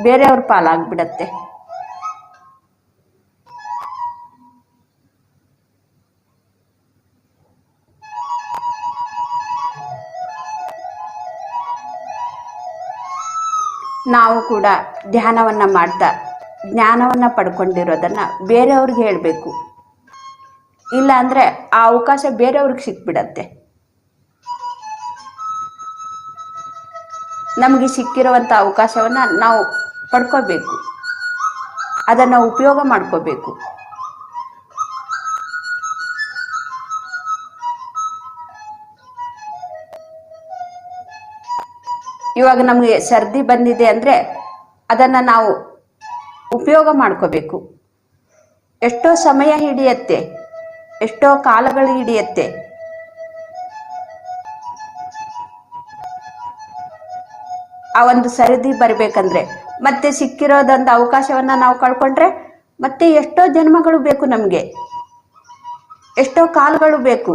ಬೇರೆಯವ್ರ ಪಾಲಾಗ್ಬಿಡತ್ತೆ. ನಾವು ಕೂಡ ಧ್ಯಾನವನ್ನು ಮಾಡ್ತಾ ಜ್ಞಾನವನ್ನು ಪಡ್ಕೊಂಡಿರೋದನ್ನು ಬೇರೆಯವ್ರಿಗೆ ಹೇಳಬೇಕು. ಇಲ್ಲ ಅಂದರೆ ಆ ಅವಕಾಶ ಬೇರೆಯವ್ರಿಗೆ ಸಿಕ್ಬಿಡತ್ತೆ. ನಮಗೆ ಸಿಕ್ಕಿರುವಂಥ ಅವಕಾಶವನ್ನು ನಾವು ಪಡ್ಕೋಬೇಕು, ಅದನ್ನು ಉಪಯೋಗ ಮಾಡ್ಕೋಬೇಕು. ಇವಾಗ ನಮಗೆ ಸರ್ದಿ ಬಂದಿದೆ ಅಂದರೆ ಅದನ್ನು ನಾವು ಉಪಯೋಗ ಮಾಡ್ಕೋಬೇಕು. ಎಷ್ಟೋ ಸಮಯ ಹಿಡಿಯತ್ತೆ, ಎಷ್ಟೋ ಕಾಲಗಳು ಹಿಡಿಯತ್ತೆ. ಆ ಒಂದು ಸರ್ದಿ ಬರಬೇಕಂದ್ರೆ ಮತ್ತೆ ಸಿಕ್ಕಿರೋದೊಂದು ಅವಕಾಶವನ್ನು ನಾವು ಕಳ್ಕೊಂಡ್ರೆ ಮತ್ತೆ ಎಷ್ಟೋ ಜನ್ಮಗಳು ಬೇಕು, ನಮಗೆ ಎಷ್ಟೋ ಕಾಲಗಳು ಬೇಕು.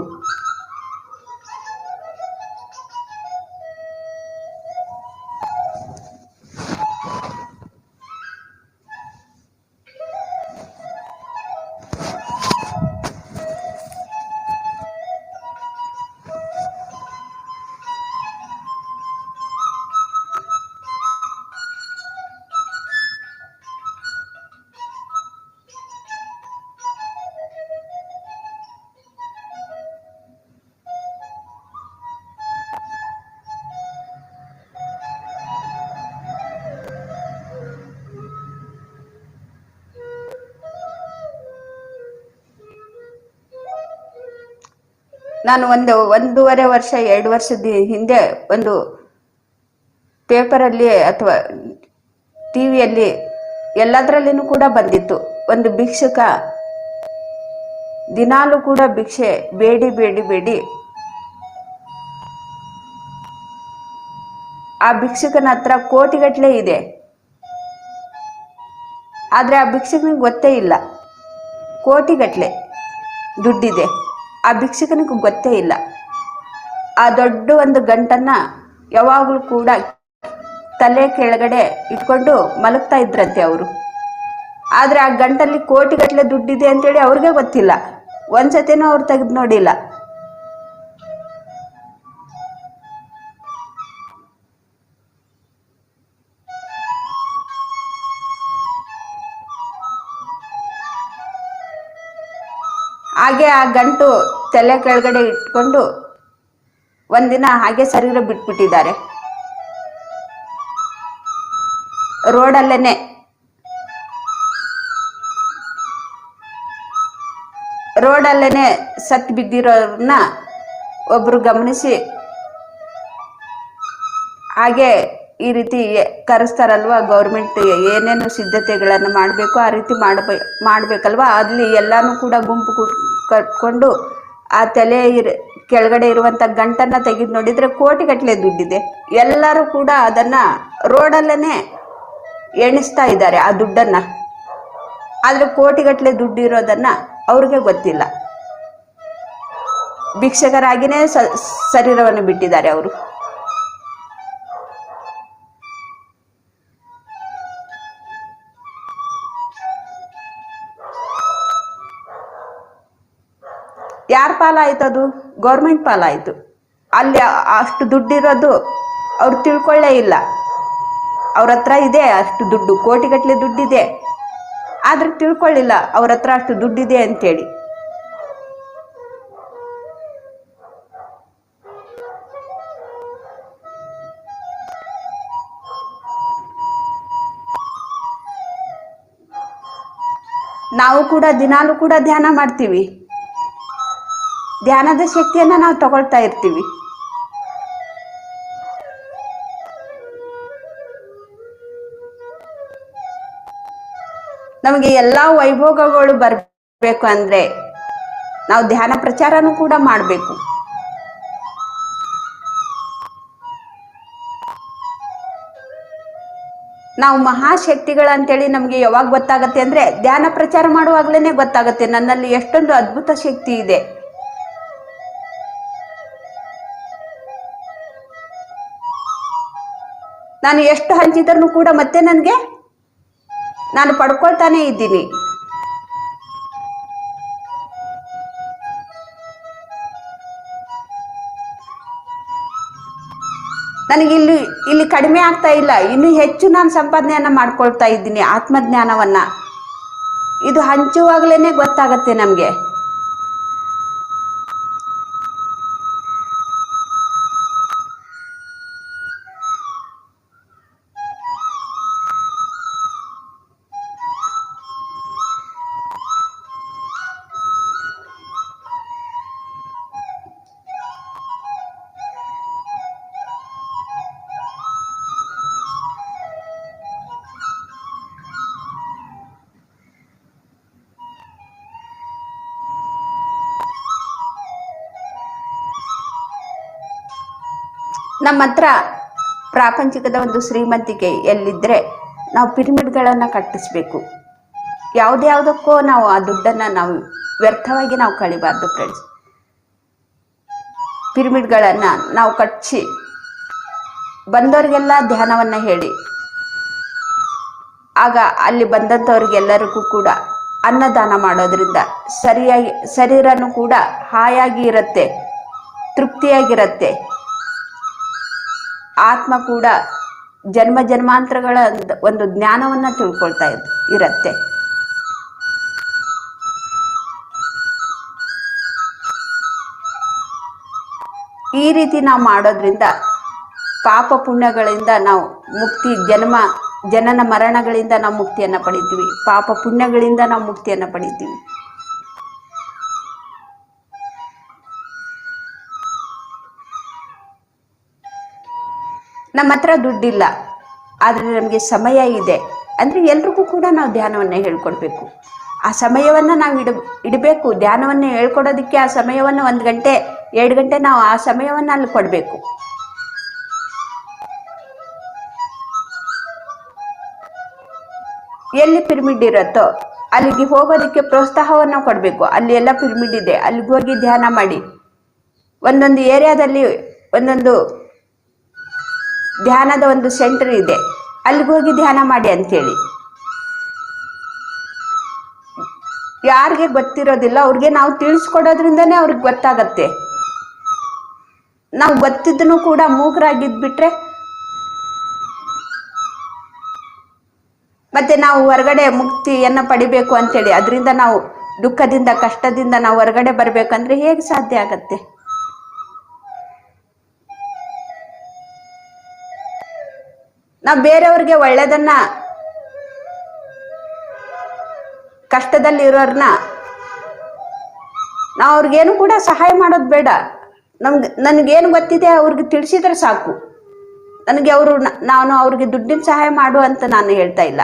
ನಾನು ಒಂದೂವರೆ ವರ್ಷ 2 ವರ್ಷದ ಹಿಂದೆ ಒಂದು ಪೇಪರಲ್ಲಿ ಅಥವಾ ಟಿವಿಯಲ್ಲಿ ಎಲ್ಲದರಲ್ಲಿನೂ ಕೂಡ ಬಂದಿತ್ತು. ಒಂದು ಭಿಕ್ಷುಕ ದಿನಾಲೂ ಕೂಡ ಭಿಕ್ಷೆ ಬೇಡಿ ಬೇಡಿ ಬೇಡಿ ಆ ಭಿಕ್ಷುಕನ ಹತ್ರ ಕೋಟಿಗಟ್ಟಲೆ ಇದೆ. ಆದರೆ ಆ ಭಿಕ್ಷುಕನಿಗೆ ಗೊತ್ತೇ ಇಲ್ಲ ಕೋಟಿಗಟ್ಟಲೆ ದುಡ್ಡಿದೆ. ಆ ಭಿಕ್ಷುಕನಿಗೆ ಗೊತ್ತೇ ಇಲ್ಲ. ಆ ದೊಡ್ಡ ಒಂದು ಗಂಟನ್ನ ಯಾವಾಗಲೂ ಕೂಡ ತಲೆ ಕೆಳಗಡೆ ಇಟ್ಕೊಂಡು ಮಲಗ್ತಾ ಇದ್ರಂತೆ ಅವರು. ಆದರೆ ಆ ಗಂಟಲ್ಲಿ ಕೋಟಿಗಟ್ಟಲೆ ದುಡ್ಡಿದೆ ಅಂತೇಳಿ ಅವ್ರಿಗೆ ಗೊತ್ತಿಲ್ಲ. ಒಂದ್ಸತಿನೂ ಅವ್ರು ತೆಗೆದು ನೋಡಿಲ್ಲ. ಹಾಗೆ ಆ ಗಂಟು ತಲೆ ಕೆಳಗಡೆ ಇಟ್ಕೊಂಡು ಒಂದಿನ ಹಾಗೆ ಶರೀರ ಬಿಟ್ಬಿಟ್ಟಿದ್ದಾರೆ. ರೋಡಲ್ಲೇನೆ ಸತ್ತು ಬಿದ್ದಿರೋರನ್ನ ಒಬ್ರು ಗಮನಿಸಿ ಹಾಗೆ ಈ ರೀತಿ ಕರೆಸ್ತಾರಲ್ವಾ ಗೌರ್ಮೆಂಟ್, ಏನೇನು ಸಿದ್ಧತೆಗಳನ್ನು ಮಾಡಬೇಕು ಆ ರೀತಿ ಮಾಡಬೇಕಲ್ವಾ. ಅಲ್ಲಿ ಎಲ್ಲಾನು ಕೂಡ ಗುಂಪು ಕಟ್ಕೊಂಡು ಆ ತಲೆ ಕೆಳಗಡೆ ಇರುವಂಥ ಗಂಟನ್ನು ತೆಗೆದು ನೋಡಿದರೆ ಕೋಟಿಗಟ್ಟಲೆ ದುಡ್ಡಿದೆ. ಎಲ್ಲರೂ ಕೂಡ ಅದನ್ನು ರೋಡಲ್ಲೇ ಎಣಿಸ್ತಾ ಇದ್ದಾರೆ ಆ ದುಡ್ಡನ್ನು. ಆದರೆ ಕೋಟಿಗಟ್ಟಲೆ ದುಡ್ಡು ಇರೋದನ್ನು ಅವ್ರಿಗೆ ಗೊತ್ತಿಲ್ಲ. ಭಿಕ್ಷಕರಾಗಿಯೇ ಶರೀರವನ್ನು ಬಿಟ್ಟಿದ್ದಾರೆ ಅವರು. ಯಾರ ಪಾಲಾಯ್ತು? ಅದು ಗೌರ್ಮೆಂಟ್ ಪಾಲಾಯಿತು. ಅಲ್ಲಿ ಅಷ್ಟು ದುಡ್ಡಿರೋದು ಅವ್ರು ತಿಳ್ಕೊಳ್ಳೇ ಇಲ್ಲ. ಅವ್ರ ಹತ್ರ ಇದೆ ಅಷ್ಟು ದುಡ್ಡು, ಕೋಟಿಗಟ್ಟಲೆ ದುಡ್ಡಿದೆ, ಆದ್ರೆ ತಿಳ್ಕೊಳ್ಳಿಲ್ಲ ಅವ್ರ ಹತ್ರ ಅಷ್ಟು ದುಡ್ಡಿದೆ ಅಂತೇಳಿ. ನಾವು ಕೂಡ ದಿನಾಲೂ ಕೂಡ ಧ್ಯಾನ ಮಾಡ್ತೀವಿ. ಧ್ಯಾನದ ಶಕ್ತಿಯನ್ನು ನಾವು ತಗೊಳ್ತಾ ಇರ್ತೀವಿ. ನಮಗೆ ಎಲ್ಲ ವೈಭೋಗಗಳು ಬರಬೇಕು ಅಂದ್ರೆ ನಾವು ಧ್ಯಾನ ಪ್ರಚಾರನೂ ಕೂಡ ಮಾಡಬೇಕು. ನಾವು ಮಹಾಶಕ್ತಿಗಳಂತೇಳಿ ನಮಗೆ ಯಾವಾಗ ಗೊತ್ತಾಗತ್ತೆ ಅಂದ್ರೆ ಧ್ಯಾನ ಪ್ರಚಾರ ಮಾಡುವಾಗ್ಲೇನೆ ಗೊತ್ತಾಗತ್ತೆ ನನ್ನಲ್ಲಿ ಎಷ್ಟೊಂದು ಅದ್ಭುತ ಶಕ್ತಿ ಇದೆ. ನಾನು ಎಷ್ಟು ಹಂಚಿದ್ರೂ ಕೂಡ ಮತ್ತೆ ನಾನು ಪಡ್ಕೊಳ್ತಾನೆ ಇದ್ದೀನಿ. ನನಗೆ ಇಲ್ಲಿ ಕಡಿಮೆ ಆಗ್ತಾ ಇಲ್ಲ, ಇನ್ನು ಹೆಚ್ಚು ನಾನು ಸಂಪಾದನೆಯನ್ನ ಮಾಡ್ಕೊಳ್ತಾ ಇದ್ದೀನಿ. ಆತ್ಮಜ್ಞಾನವನ್ನ ಇದು ಹಂಚುವಾಗ್ಲೇನೆ ಗೊತ್ತಾಗತ್ತೆ ನಮ್ಗೆ. ನಮ್ಮ ಹತ್ರ ಪ್ರಾಪಂಚಿಕದ ಒಂದು ಶ್ರೀಮಂತಿಕೆ ಎಲ್ಲಿದ್ರೆ ನಾವು ಪಿರಮಿಡ್ಗಳನ್ನು ಕಟ್ಟಿಸ್ಬೇಕು. ಯಾವುದಕ್ಕೋ ನಾವು ಆ ದುಡ್ಡನ್ನು ನಾವು ವ್ಯರ್ಥವಾಗಿ ನಾವು ಕಳಿಬಾರ್ದು ಫ್ರೆಂಡ್ಸ್. ಪಿರಮಿಡ್ಗಳನ್ನು ನಾವು ಕಟ್ಟಿಸಿ ಬಂದವರಿಗೆಲ್ಲ ಧ್ಯಾನವನ್ನು ಹೇಳಿ, ಆಗ ಅಲ್ಲಿ ಬಂದಂಥವ್ರಿಗೆಲ್ಲರಿಗೂ ಕೂಡ ಅನ್ನದಾನ ಮಾಡೋದ್ರಿಂದ ಶರೀರನೂ ಕೂಡ ಹಾಯಾಗಿ ಇರುತ್ತೆ, ತೃಪ್ತಿಯಾಗಿರುತ್ತೆ. ಆತ್ಮ ಕೂಡ ಜನ್ಮ ಜನ್ಮಾಂತರಗಳ ಒಂದು ಜ್ಞಾನವನ್ನ ತಿಳ್ಕೊಳ್ತಾ ಇರತ್ತೆ. ಈ ರೀತಿ ನಾವು ಮಾಡೋದ್ರಿಂದ ಪಾಪ ಪುಣ್ಯಗಳಿಂದ ನಾವು ಮುಕ್ತಿ, ಜನನ ಮರಣಗಳಿಂದ ನಾವು ಮುಕ್ತಿಯನ್ನ ಪಡಿತೀವಿ. ಪಾಪ ಪುಣ್ಯಗಳಿಂದ ನಾವು ಮುಕ್ತಿಯನ್ನ ಪಡಿತೀವಿ. ನಮ್ಮ ಹತ್ರ ದುಡ್ಡಿಲ್ಲ ಆದರೆ ನಮಗೆ ಸಮಯ ಇದೆ ಅಂದರೆ ಎಲ್ರಿಗೂ ಕೂಡ ನಾವು ಧ್ಯಾನವನ್ನು ಹೇಳ್ಕೊಡ್ಬೇಕು. ಆ ಸಮಯವನ್ನು ನಾವು ಇಡಬೇಕು. ಧ್ಯಾನವನ್ನು ಹೇಳ್ಕೊಡೋದಕ್ಕೆ ಆ ಸಮಯವನ್ನು 1 ಗಂಟೆ 2 ಗಂಟೆ ನಾವು ಆ ಸಮಯವನ್ನು ಅಲ್ಲಿ ಕೊಡಬೇಕು. ಎಲ್ಲಿ ಪಿರಮಿಡ್ ಇರುತ್ತೋ ಅಲ್ಲಿಗೆ ಹೋಗೋದಕ್ಕೆ ಪ್ರೋತ್ಸಾಹವನ್ನು ಕೊಡಬೇಕು. ಅಲ್ಲಿ ಎಲ್ಲ ಪಿರಮಿಡ್ ಇದೆ, ಅಲ್ಲಿಗೆ ಹೋಗಿ ಧ್ಯಾನ ಮಾಡಿ. ಒಂದೊಂದು ಏರಿಯಾದಲ್ಲಿ ಒಂದೊಂದು ಧ್ಯಾನದ ಒಂದು ಸೆಂಟರ್ ಇದೆ, ಅಲ್ಲಿಗೆ ಹೋಗಿ ಧ್ಯಾನ ಮಾಡಿ ಅಂತೇಳಿ. ಯಾರಿಗೆ ಗೊತ್ತಿರೋದಿಲ್ಲ ಅವ್ರಿಗೆ ನಾವು ತಿಳಿಸ್ಕೊಡೋದ್ರಿಂದನೇ ಅವ್ರಿಗೆ ಗೊತ್ತಾಗತ್ತೆ. ನಾವು ಗೊತ್ತಿದ್ದನು ಕೂಡ ಮೂಕರಾಗಿದ್ಬಿಟ್ರೆ ಮತ್ತೆ ನಾವು ಹೊರಗಡೆ ಮುಕ್ತಿಯನ್ನು ಪಡಿಬೇಕು ಅಂತೇಳಿ ಅದರಿಂದ ನಾವು ದುಃಖದಿಂದ ಕಷ್ಟದಿಂದ ನಾವು ಹೊರಗಡೆ ಬರಬೇಕಂದ್ರೆ ಹೇಗೆ ಸಾಧ್ಯ ಆಗತ್ತೆ? ನಾವು ಬೇರೆಯವ್ರಿಗೆ ಒಳ್ಳೆಯದನ್ನ, ಕಷ್ಟದಲ್ಲಿರೋರ್ನ ನಾವು ಅವ್ರಿಗೇನು ಕೂಡ ಸಹಾಯ ಮಾಡೋದು ಬೇಡ. ನನಗೇನು ಗೊತ್ತಿದೆ ಅವ್ರಿಗೆ ತಿಳಿಸಿದ್ರೆ ಸಾಕು. ನನಗೆ ನಾನು ಅವ್ರಿಗೆ ದುಡ್ಡಿನ ಸಹಾಯ ಮಾಡು ಅಂತ ನಾನು ಹೇಳ್ತಾ ಇಲ್ಲ.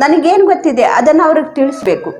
ನನಗೇನು ಗೊತ್ತಿದೆ ಅದನ್ನು ಅವ್ರಿಗೆ ತಿಳಿಸ್ಬೇಕು.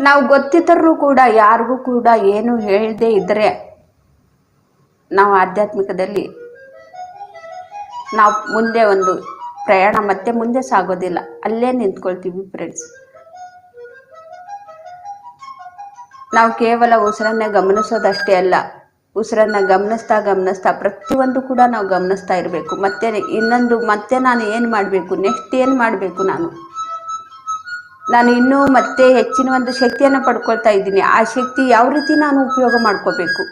ನಾವು ಗೊತ್ತಿದ್ದರೂ ಕೂಡ ಯಾರಿಗೂ ಕೂಡ ಏನು ಹೇಳದೇ ಇದ್ದರೆ ನಾವು ಆಧ್ಯಾತ್ಮಿಕದಲ್ಲಿ ನಾವು ಮುಂದೆ ಒಂದು ಪ್ರಯಾಣ ಮತ್ತೆ ಮುಂದೆ ಸಾಗೋದಿಲ್ಲ, ಅಲ್ಲೇ ನಿಂತ್ಕೊಳ್ತೀವಿ ಫ್ರೆಂಡ್ಸ್. ನಾವು ಕೇವಲ ಉಸಿರನ್ನೇ ಗಮನಿಸೋದಷ್ಟೇ ಅಲ್ಲ, ಉಸಿರನ್ನು ಗಮನಿಸ್ತಾ ಪ್ರತಿಯೊಂದು ಕೂಡ ನಾವು ಗಮನಿಸ್ತಾ ಇರಬೇಕು. ಮತ್ತೆ ನಾನು ಏನು ಮಾಡಬೇಕು, ನೆಕ್ಸ್ಟ್ ಏನು ಮಾಡಬೇಕು, ನಾನು ಇನ್ನೂ ಮತ್ತೆ ಹೆಚ್ಚಿನ ಒಂದು ಶಕ್ತಿಯನ್ನು ಪಡ್ಕೊಳ್ತಾ ಇದ್ದೀನಿ. ಆ ಶಕ್ತಿ ಯಾವ ರೀತಿ ನಾನು ಉಪಯೋಗ ಮಾಡ್ಕೋಬೇಕು?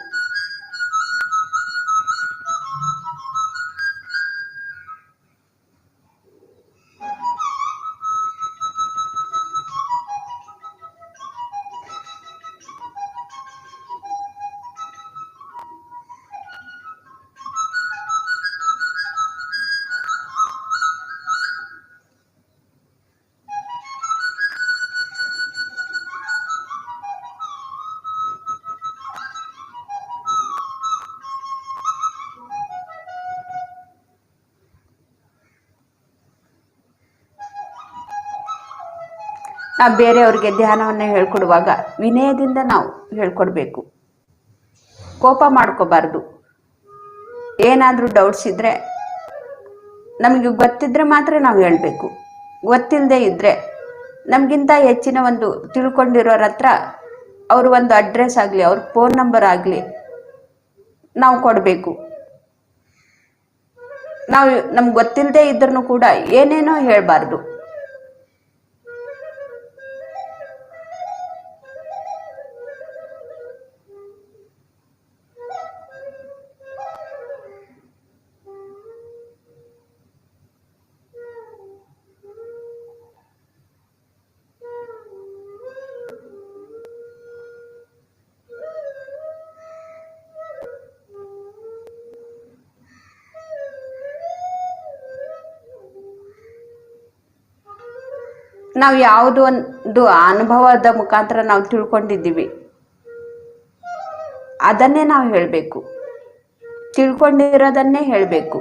ನಾವು ಬೇರೆಯವ್ರಿಗೆ ಧ್ಯಾನವನ್ನು ಹೇಳ್ಕೊಡುವಾಗ ವಿನಯದಿಂದ ನಾವು ಹೇಳ್ಕೊಡ್ಬೇಕು. ಕೋಪ ಮಾಡ್ಕೋಬಾರ್ದು. ಏನಾದರೂ ಡೌಟ್ಸ್ ಇದ್ದರೆ ನಮಗೆ ಗೊತ್ತಿದ್ರೆ ಮಾತ್ರ ನಾವು ಹೇಳಬೇಕು. ಗೊತ್ತಿಲ್ಲದೆ ಇದ್ದರೆ ನಮಗಿಂತ ಹೆಚ್ಚಿನ ಒಂದು ತಿಳ್ಕೊಂಡಿರೋರ ಹತ್ರ ಅವರು ಒಂದು ಅಡ್ರೆಸ್ ಆಗಲಿ, ಅವ್ರ ಫೋನ್ ನಂಬರ್ ಆಗಲಿ ನಾವು ಕೊಡಬೇಕು. ನಮ್ಗೆ ಗೊತ್ತಿಲ್ಲದೆ ಇದ್ರೂ ಕೂಡ ಏನೇನೋ ಹೇಳಬಾರ್ದು. ನಾವು ಯಾವುದೋ ಒಂದು ಅನುಭವದ ಮುಖಾಂತರ ನಾವು ತಿಳ್ಕೊಂಡಿದ್ದೀವಿ, ಅದನ್ನೇ ನಾವು ಹೇಳಬೇಕು. ತಿಳ್ಕೊಂಡಿರೋದನ್ನೇ ಹೇಳಬೇಕು.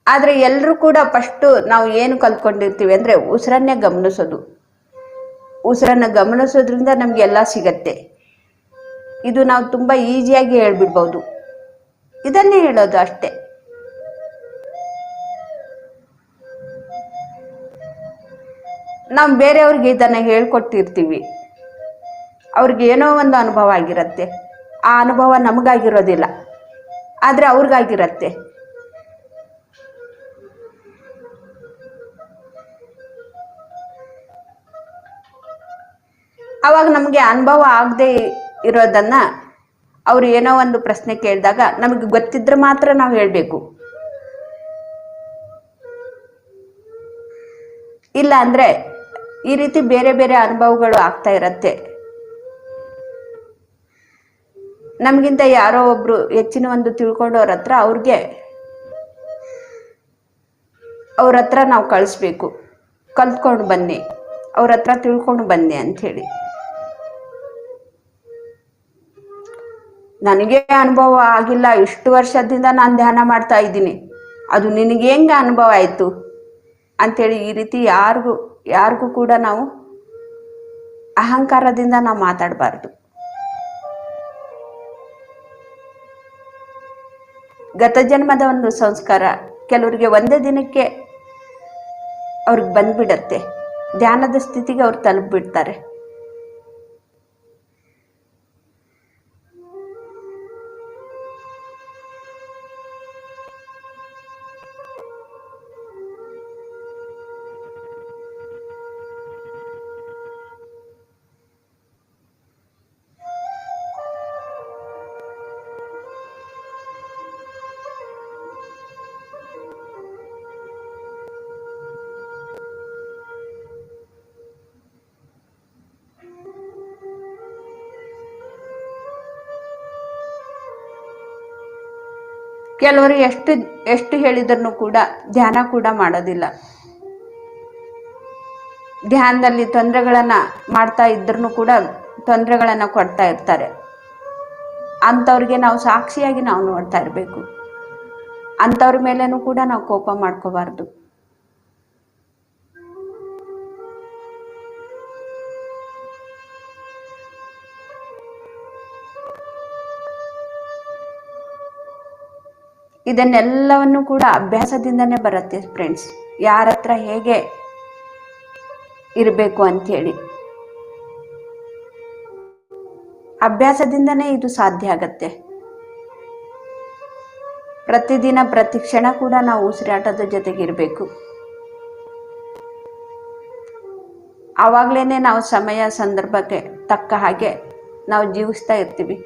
ಆದರೆ ಎಲ್ಲರೂ ಕೂಡ ಫಸ್ಟು ನಾವು ಏನು ಕಲ್ತ್ಕೊಂಡಿರ್ತೀವಿ ಅಂದರೆ ಉಸಿರನ್ನೇ ಗಮನಿಸೋದು. ಉಸಿರನ್ನು ಗಮನಿಸೋದ್ರಿಂದ ನಮ್ಗೆ ಎಲ್ಲ ಸಿಗತ್ತೆ. ಇದು ನಾವು ತುಂಬ ಈಸಿಯಾಗಿ ಹೇಳ್ಬಿಡ್ಬೋದು. ಇದನ್ನೇ ಹೇಳೋದು ಅಷ್ಟೇ. ನಾವು ಬೇರೆಯವ್ರಿಗೆ ಇದನ್ನು ಹೇಳ್ಕೊಟ್ಟಿರ್ತೀವಿ, ಅವ್ರಿಗೆ ಏನೋ ಒಂದು ಅನುಭವ ಆಗಿರತ್ತೆ. ಆ ಅನುಭವ ನಮಗಾಗಿರೋದಿಲ್ಲ, ಆದರೆ ಅವ್ರಿಗಾಗಿರತ್ತೆ. ಅವಾಗ ನಮಗೆ ಅನುಭವ ಆಗದೆ ಇರೋದನ್ನ ಅವ್ರು ಏನೋ ಒಂದು ಪ್ರಶ್ನೆ ಕೇಳಿದಾಗ ನಮಗೆ ಗೊತ್ತಿದ್ರೆ ಮಾತ್ರ ನಾವು ಹೇಳಬೇಕು. ಇಲ್ಲ ಅಂದರೆ ಈ ರೀತಿ ಬೇರೆ ಬೇರೆ ಅನುಭವಗಳು ಆಗ್ತಾ ಇರತ್ತೆ. ನಮಗಿಂತ ಯಾರೋ ಒಬ್ರು ಹೆಚ್ಚಿನ ಒಂದು ತಿಳ್ಕೊಂಡವ್ರ ಹತ್ರ ಅವ್ರ ಹತ್ರ ನಾವು ಕಳಿಸ್ಬೇಕು, ಕಲ್ತ್ಕೊಂಡು ಬನ್ನಿ, ಅವ್ರ ಹತ್ರ ತಿಳ್ಕೊಂಡು ಬನ್ನಿ ಅಂಥೇಳಿ. ನನಗೆ ಅನುಭವ ಆಗಿಲ್ಲ, ಇಷ್ಟು ವರ್ಷದಿಂದ ನಾನು ಧ್ಯಾನ ಮಾಡ್ತಾ ಇದ್ದೀನಿ, ಅದು ನಿನಗೆ ಹೆಂಗೆ ಅನುಭವ ಆಯಿತು ಅಂಥೇಳಿ ಈ ರೀತಿ ಯಾರಿಗೂ ಕೂಡ ನಾವು ಅಹಂಕಾರದಿಂದ ನಾವು ಮಾತಾಡಬಾರ್ದು. ಗತ ಜನ್ಮದ ಒಂದು ಸಂಸ್ಕಾರ ಕೆಲವರಿಗೆ ಒಂದೇ ದಿನಕ್ಕೆ ಅವ್ರಿಗೆ ಬಂದ್ಬಿಡತ್ತೆ, ಧ್ಯಾನದ ಸ್ಥಿತಿಗೆ ಅವ್ರು ತಲುಪಿಬಿಡ್ತಾರೆ. ಕೆಲವರು ಎಷ್ಟು ಹೇಳಿದ್ರು ಕೂಡ ಧ್ಯಾನ ಕೂಡ ಮಾಡೋದಿಲ್ಲ. ಧ್ಯಾನದಲ್ಲಿ ತೊಂದರೆಗಳನ್ನು ಮಾಡ್ತಾ ಇದ್ರೂ ಕೂಡ ತೊಂದರೆಗಳನ್ನು ಕೊಡ್ತಾ ಇರ್ತಾರೆ. ಅಂಥವ್ರಿಗೆ ನಾವು ಸಾಕ್ಷಿಯಾಗಿ ನಾವು ನೋಡ್ತಾ ಇರಬೇಕು. ಅಂಥವ್ರ ಮೇಲೇನೂ ಕೂಡ ನಾವು ಕೋಪ ಮಾಡ್ಕೋಬಾರ್ದು. ಇದನ್ನೆಲ್ಲವನ್ನು ಕೂಡ ಅಭ್ಯಾಸದಿಂದನೇ ಬರುತ್ತೆ ಫ್ರೆಂಡ್ಸ್. ಯಾರ ಹತ್ರ ಹೇಗೆ ಇರಬೇಕು ಅಂಥೇಳಿ ಅಭ್ಯಾಸದಿಂದನೇ ಇದು ಸಾಧ್ಯ ಆಗತ್ತೆ. ಪ್ರತಿದಿನ ಪ್ರತಿ ಕ್ಷಣ ಕೂಡ ನಾವು ಉಸಿರಾಟದ ಜೊತೆಗಿರಬೇಕು. ಆವಾಗಲೇ ನಾವು ಸಮಯ ಸಂದರ್ಭಕ್ಕೆ ತಕ್ಕ ಹಾಗೆ ನಾವು ಜೀವಿಸ್ತಾ ಇರ್ತೀವಿ.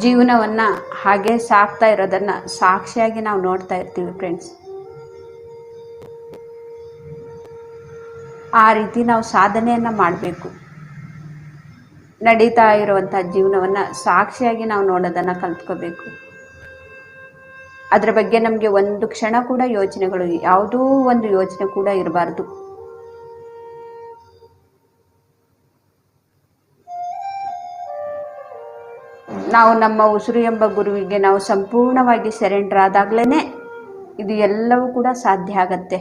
ಜೀವನವನ್ನು ಹಾಗೆ ಸಾಕ್ತಾ ಇರೋದನ್ನು ಸಾಕ್ಷಿಯಾಗಿ ನಾವು ನೋಡ್ತಾ ಇರ್ತೀವಿ ಫ್ರೆಂಡ್ಸ್. ಆ ರೀತಿ ನಾವು ಸಾಧನೆಯನ್ನು ಮಾಡಬೇಕು. ನಡೀತಾ ಇರುವಂಥ ಜೀವನವನ್ನು ಸಾಕ್ಷಿಯಾಗಿ ನಾವು ನೋಡೋದನ್ನು ಕಲ್ತ್ಕೋಬೇಕು. ಅದರ ಬಗ್ಗೆ ನಮಗೆ ಒಂದು ಕ್ಷಣ ಕೂಡ ಯೋಚನೆಗಳು, ಯಾವುದೂ ಒಂದು ಯೋಚನೆ ಕೂಡ ಇರಬಾರ್ದು. ನಾವು ನಮ್ಮ ಉಸಿರು ಎಂಬ ಗುರುವಿಗೆ ನಾವು ಸಂಪೂರ್ಣವಾಗಿ ಸರೆಂಡರ್ ಆದಾಗಲೇ ಇದು ಎಲ್ಲವೂ ಕೂಡ ಸಾಧ್ಯ ಆಗತ್ತೆ,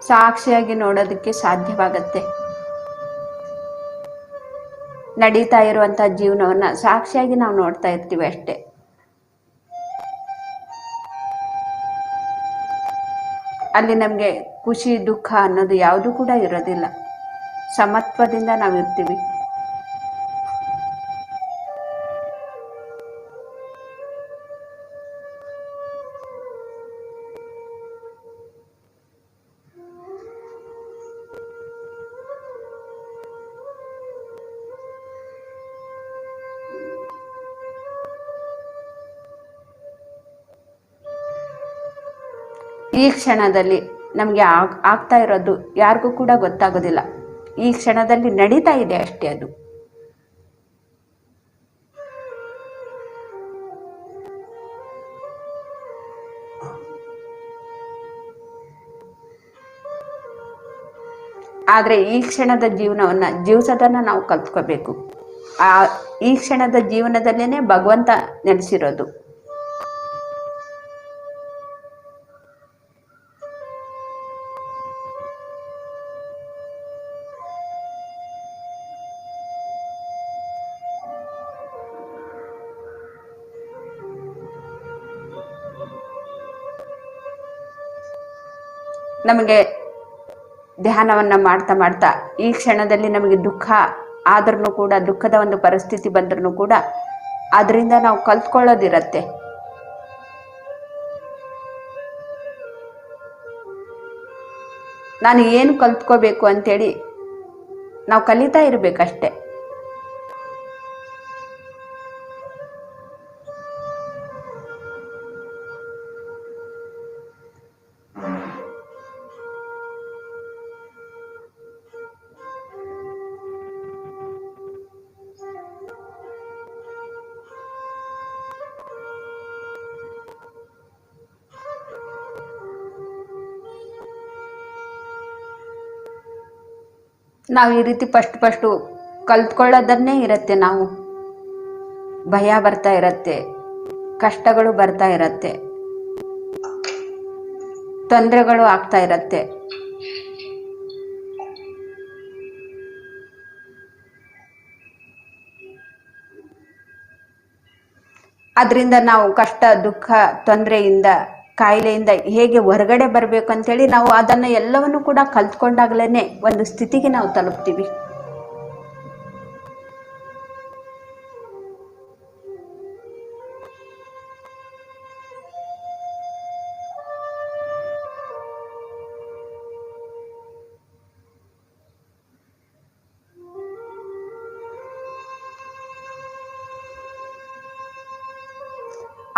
ಸಾಕ್ಷಿಯಾಗಿ ನೋಡೋದಕ್ಕೆ ಸಾಧ್ಯವಾಗತ್ತೆ. ನಡೀತಾ ಇರುವಂಥ ಜೀವನವನ್ನು ಸಾಕ್ಷಿಯಾಗಿ ನಾವು ನೋಡ್ತಾ ಇರ್ತೀವಿ ಅಷ್ಟೇ. ಅಲ್ಲಿ ನಮಗೆ ಖುಷಿ ದುಃಖ ಅನ್ನೋದು ಯಾವುದೂ ಕೂಡ ಇರೋದಿಲ್ಲ. ಸಮತ್ವದಿಂದ ನಾವಿರ್ತೀವಿ. ಈ ಕ್ಷಣದಲ್ಲಿ ನಮಗೆ ಆಗ್ತಾ ಇರೋದು ಯಾರಿಗೂ ಕೂಡ ಗೊತ್ತಾಗೋದಿಲ್ಲ. ಈ ಕ್ಷಣದಲ್ಲಿ ನಡೀತಾ ಇದೆ ಅಷ್ಟೇ. ಅದು ಆದರೆ ಈ ಕ್ಷಣದ ಜೀವನವನ್ನು ಜೀವಿಸೋದನ್ನು ನಾವು ಕಲ್ತ್ಕೋಬೇಕು. ಈ ಕ್ಷಣದ ಜೀವನದಲ್ಲೇ ಭಗವಂತ ನೆಲೆಸಿರೋದು. ನಮಗೆ ಧ್ಯಾನವನ್ನು ಮಾಡ್ತಾ ಮಾಡ್ತಾ ಈ ಕ್ಷಣದಲ್ಲಿ ನಮಗೆ ದುಃಖ ಆದ್ರೂ ಕೂಡ, ದುಃಖದ ಒಂದು ಪರಿಸ್ಥಿತಿ ಬಂದ್ರೂ ಕೂಡ ಅದರಿಂದ ನಾವು ಕಲ್ತ್ಕೊಳ್ಳೋದಿರತ್ತೆ. ನಾನು ಏನು ಕಲ್ತ್ಕೋಬೇಕು ಅಂತೇಳಿ ನಾವು ಕಲಿತಾ ಇರಬೇಕಷ್ಟೆ. ನಾವು ಈ ರೀತಿ ಫಸ್ಟು ಕಲ್ತ್ಕೊಳ್ಳೋದನ್ನೇ ಇರುತ್ತೆ. ನಾವು ಭಯ ಬರ್ತಾ ಇರತ್ತೆ, ಕಷ್ಟಗಳು ಬರ್ತಾ ಇರತ್ತೆ, ತೊಂದರೆಗಳು ಆಗ್ತಾ ಇರತ್ತೆ. ಅದರಿಂದ ನಾವು ಕಷ್ಟ, ದುಃಖ, ತೊಂದರೆಯಿಂದ, ಕಾಯಿಲೆಯಿಂದ ಹೇಗೆ ಹೊರಗಡೆ ಬರಬೇಕು ಅಂತೇಳಿ ನಾವು ಅದನ್ನು ಎಲ್ಲವನ್ನು ಕೂಡ ಕಲ್ತ್ಕೊಂಡಾಗಲೇ ಒಂದು ಸ್ಥಿತಿಗೆ ನಾವು ತಲುಪ್ತೀವಿ.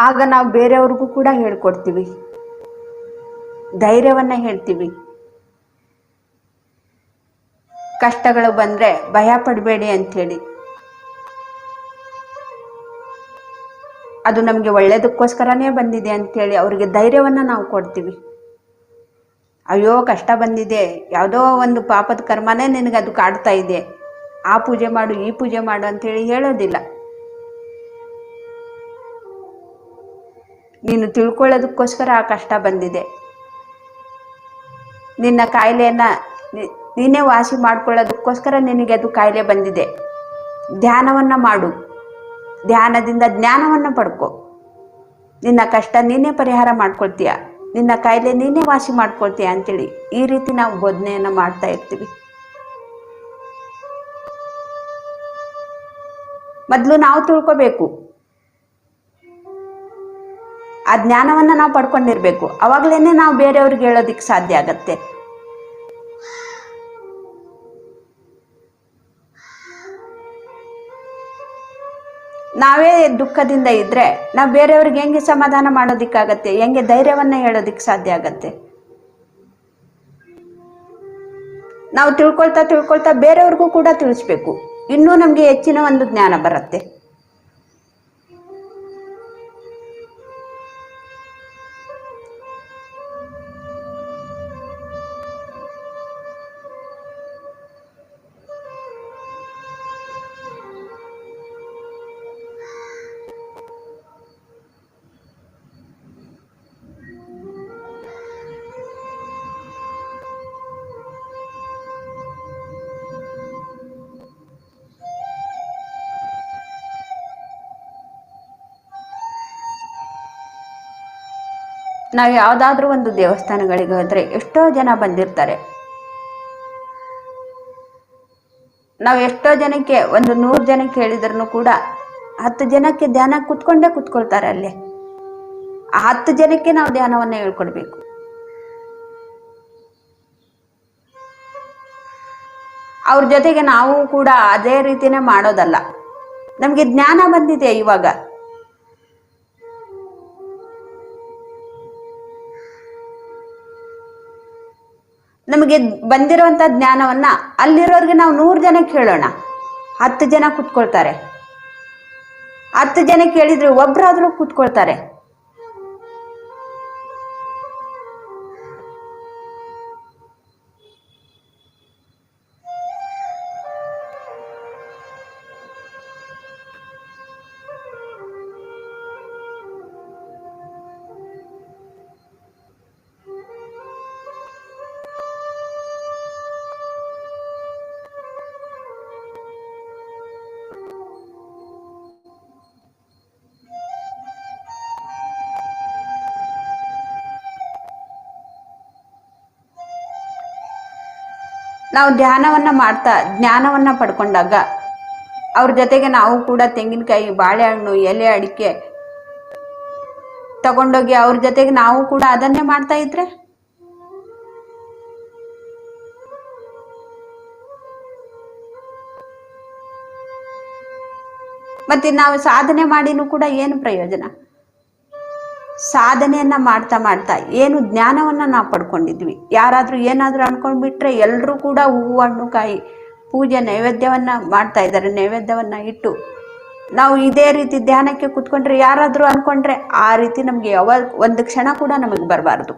ಆಗ ನಾವು ಬೇರೆಯವ್ರಿಗೂ ಕೂಡ ಹೇಳ್ಕೊಡ್ತೀವಿ, ಧೈರ್ಯವನ್ನ ಹೇಳ್ತೀವಿ. ಕಷ್ಟಗಳು ಬಂದ್ರೆ ಭಯ ಪಡಬೇಡಿ ಅಂಥೇಳಿ. ಅದು ನಮಗೆ ಒಳ್ಳೇದಕ್ಕೋಸ್ಕರನೇ ಬಂದಿದೆ ಅಂಥೇಳಿ ಅವ್ರಿಗೆ ಧೈರ್ಯವನ್ನ ನಾವು ಕೊಡ್ತೀವಿ. ಅಯ್ಯೋ ಕಷ್ಟ ಬಂದಿದೆ, ಯಾವುದೋ ಒಂದು ಪಾಪದ ಕರ್ಮನೇ ನಿನಗೆ ಅದು ಕಾಡ್ತಾ ಇದೆ, ಆ ಪೂಜೆ ಮಾಡು ಈ ಪೂಜೆ ಮಾಡು ಅಂಥೇಳಿ ಹೇಳೋದಿಲ್ಲ. ನೀನು ತಿಳ್ಕೊಳ್ಳೋದಕ್ಕೋಸ್ಕರ ಆ ಕಷ್ಟ ಬಂದಿದೆ. ನಿನ್ನ ಕಾಯಿಲೆಯನ್ನು ನೀನೇ ವಾಸಿ ಮಾಡ್ಕೊಳ್ಳೋದಕ್ಕೋಸ್ಕರ ನಿನಗೆ ಅದು ಕಾಯಿಲೆ ಬಂದಿದೆ. ಧ್ಯಾನವನ್ನು ಮಾಡು, ಧ್ಯಾನದಿಂದ ಜ್ಞಾನವನ್ನು ಪಡ್ಕೊ. ನಿನ್ನ ಕಷ್ಟ ನೀನೇ ಪರಿಹಾರ ಮಾಡ್ಕೊಳ್ತೀಯ, ನಿನ್ನ ಕಾಯಿಲೆ ನೀನೇ ವಾಸಿ ಮಾಡ್ಕೊಳ್ತೀಯ ಅಂತೇಳಿ ಈ ರೀತಿ ನಾವು ಬೋಧನೆಯನ್ನು ಮಾಡ್ತಾ ಇರ್ತೀವಿ. ಮೊದಲು ನಾವು ತಿಳ್ಕೋಬೇಕು, ಆ ಜ್ಞಾನವನ್ನು ನಾವು ಪಡ್ಕೊಂಡಿರ್ಬೇಕು. ಅವಾಗಲೇ ನಾವು ಬೇರೆಯವ್ರಿಗೆ ಹೇಳೋದಿಕ್ಕೆ ಸಾಧ್ಯ ಆಗತ್ತೆ. ನಾವೇ ದುಃಖದಿಂದ ಇದ್ರೆ ನಾವು ಬೇರೆಯವ್ರಿಗೆ ಹೆಂಗೆ ಸಮಾಧಾನ ಮಾಡೋದಿಕ್ಕಾಗತ್ತೆ, ಹೆಂಗೆ ಧೈರ್ಯವನ್ನ ಹೇಳೋದಿಕ್ಕೆ ಸಾಧ್ಯ ಆಗತ್ತೆ? ನಾವು ತಿಳ್ಕೊಳ್ತಾ ಬೇರೆಯವ್ರಿಗೂ ಕೂಡ ತಿಳಿಸ್ಬೇಕು. ಇನ್ನೂ ನಮಗೆ ಹೆಚ್ಚಿನ ಒಂದು ಜ್ಞಾನ ಬರುತ್ತೆ. ನಾವು ಯಾವುದಾದ್ರೂ ಒಂದು ದೇವಸ್ಥಾನಗಳಿಗೆ ಹೋದರೆ ಎಷ್ಟೋ ಜನ ಬಂದಿರ್ತಾರೆ. ನಾವು ಎಷ್ಟೋ ಜನಕ್ಕೆ, ಒಂದು 100 ಜನಕ್ಕೆ ಹೇಳಿದ್ರು ಕೂಡ 10 ಜನಕ್ಕೆ ಧ್ಯಾನ ಕೂತ್ಕೊಳ್ತಾರೆ ಅಲ್ಲೇ. ಆ 10 ಜನಕ್ಕೆ ನಾವು ಧ್ಯಾನವನ್ನು ಹೇಳ್ಕೊಡ್ಬೇಕು. ಅವ್ರ ಜೊತೆಗೆ ನಾವು ಕೂಡ ಅದೇ ರೀತಿನೇ ಮಾಡೋದಲ್ಲ. ನಮಗೆ ಜ್ಞಾನ ಬಂದಿದೆ ಇವಾಗ, ನಮಗೆ ಬಂದಿರುವಂತ ಜ್ಞಾನವನ್ನ ಅಲ್ಲಿರೋರಿಗೆ ನಾವು 100 ಜನಕ್ಕೆ ಹೇಳೋಣ. 10 ಜನ ಕೂತ್ಕೊಳ್ತಾರೆ. 10 ಜನಕ್ಕೆ ಹೇಳಿದ್ರೆ ಒಬ್ರಾದ್ರೂ ಕೂತ್ಕೊಳ್ತಾರೆ. ನಾವು ಧ್ಯಾನವನ್ನು ಮಾಡ್ತಾ ಜ್ಞಾನವನ್ನು ಪಡ್ಕೊಂಡಾಗ ಅವ್ರ ಜೊತೆಗೆ ನಾವು ಕೂಡ ತೆಂಗಿನಕಾಯಿ, ಬಾಳೆಹಣ್ಣು, ಎಲೆ, ಅಡಿಕೆ ತಗೊಂಡೋಗಿ ಅವ್ರ ಜೊತೆಗೆ ನಾವು ಕೂಡ ಅದನ್ನೇ ಮಾಡ್ತಾ ಇದ್ರೆ ಮತ್ತೆ ನಾವು ಸಾಧನೆ ಮಾಡಿನೂ ಕೂಡ ಏನು ಪ್ರಯೋಜನ? ಸಾಧನೆಯನ್ನ ಮಾಡ್ತಾ ಮಾಡ್ತಾ ಏನು ಜ್ಞಾನವನ್ನ ನಾವು ಪಡ್ಕೊಂಡಿದ್ವಿ. ಯಾರಾದ್ರೂ ಏನಾದ್ರೂ ಅನ್ಕೊಂಡ್ಬಿಟ್ರೆ ಎಲ್ಲರೂ ಕೂಡ ಹೂವು, ಹಣ್ಣು, ಕಾಯಿ, ಪೂಜೆ, ನೈವೇದ್ಯವನ್ನ ಮಾಡ್ತಾ ಇದ್ದಾರೆ. ನೈವೇದ್ಯವನ್ನ ಇಟ್ಟು ನಾವು ಇದೇ ರೀತಿ ಧ್ಯಾನಕ್ಕೆ ಕೂತ್ಕೊಂಡ್ರೆ ಯಾರಾದ್ರೂ ಅನ್ಕೊಂಡ್ರೆ ಆ ರೀತಿ ನಮ್ಗೆ ಒಂದು ಕ್ಷಣ ಕೂಡ ನಮಗೆ ಬರಬಾರ್ದು.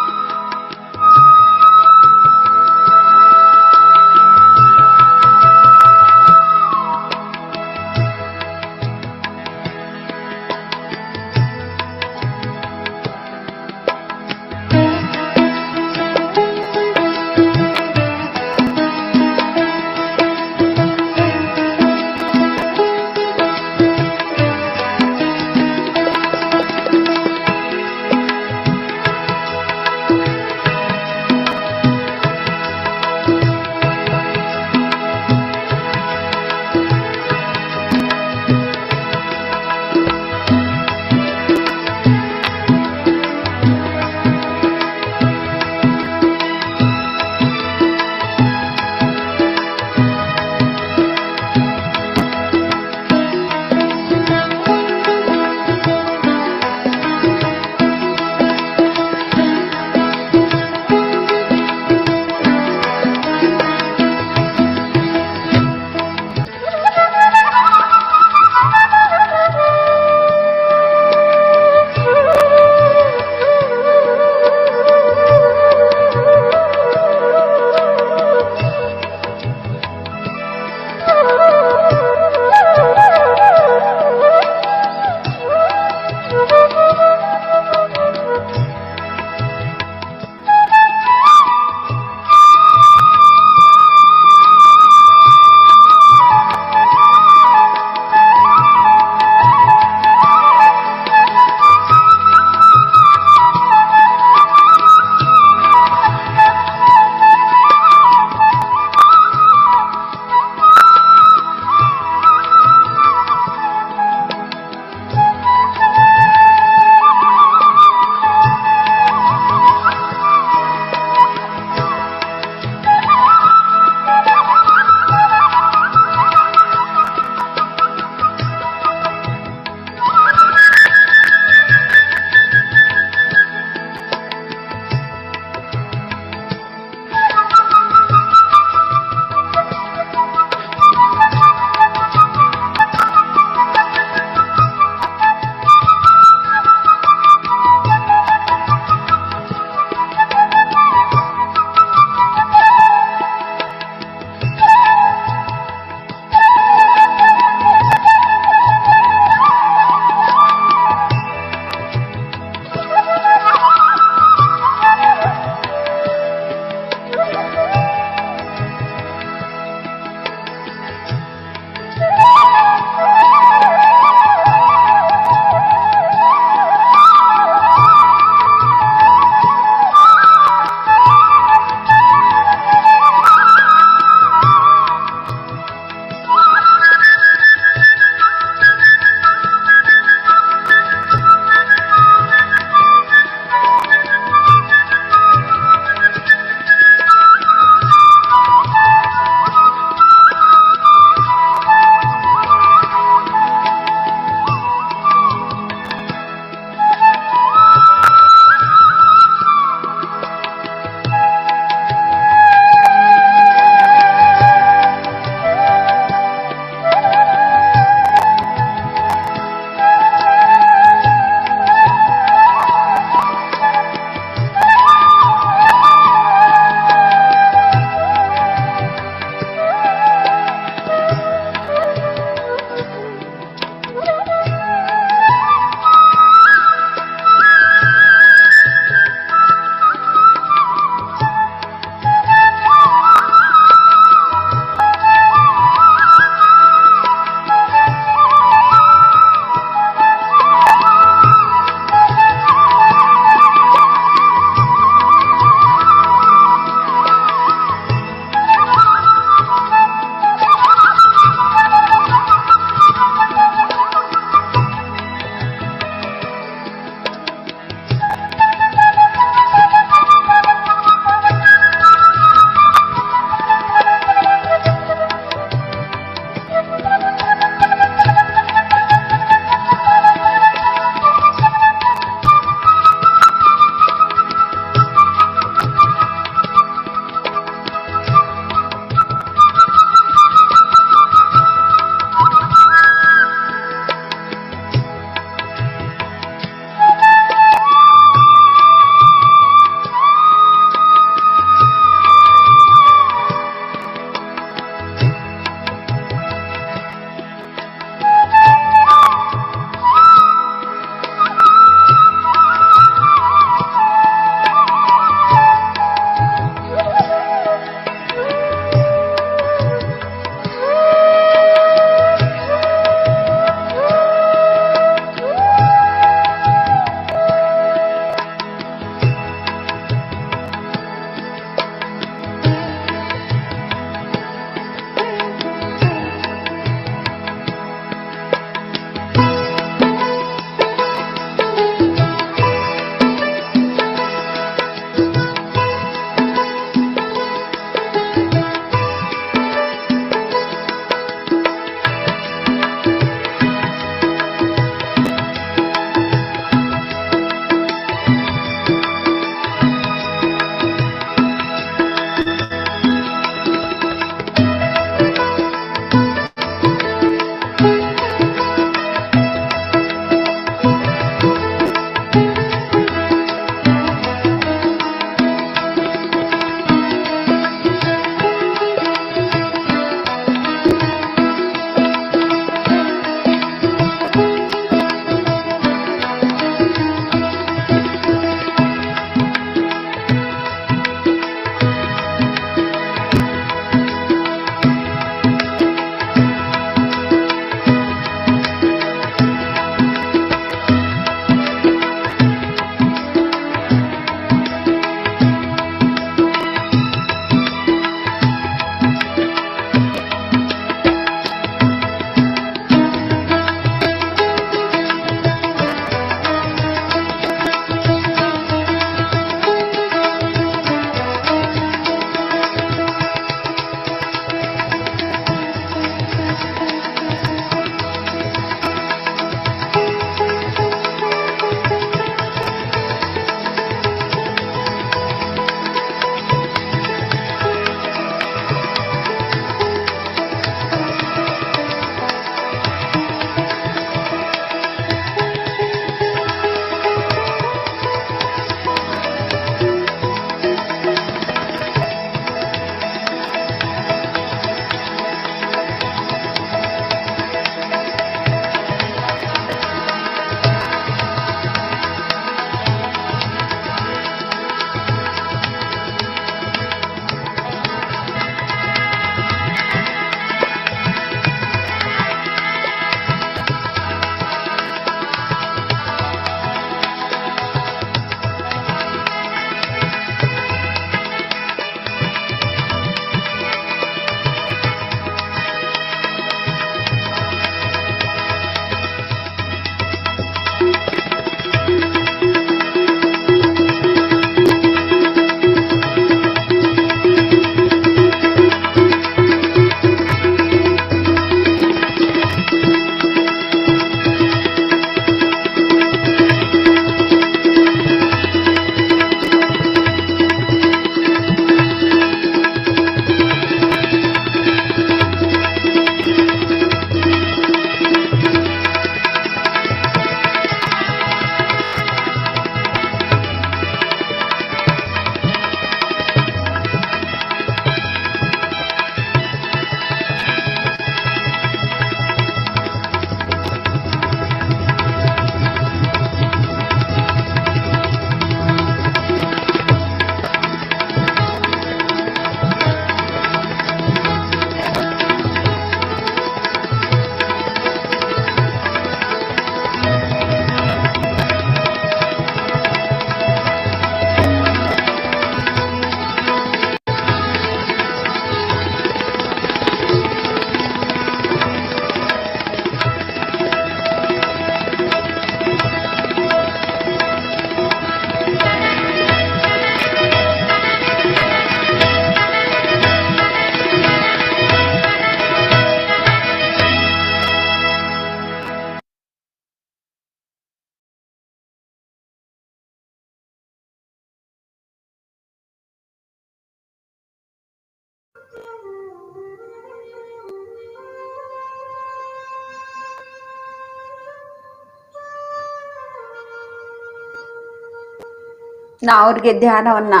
ನಾವು ಅವ್ರಿಗೆ ಧ್ಯಾನವನ್ನು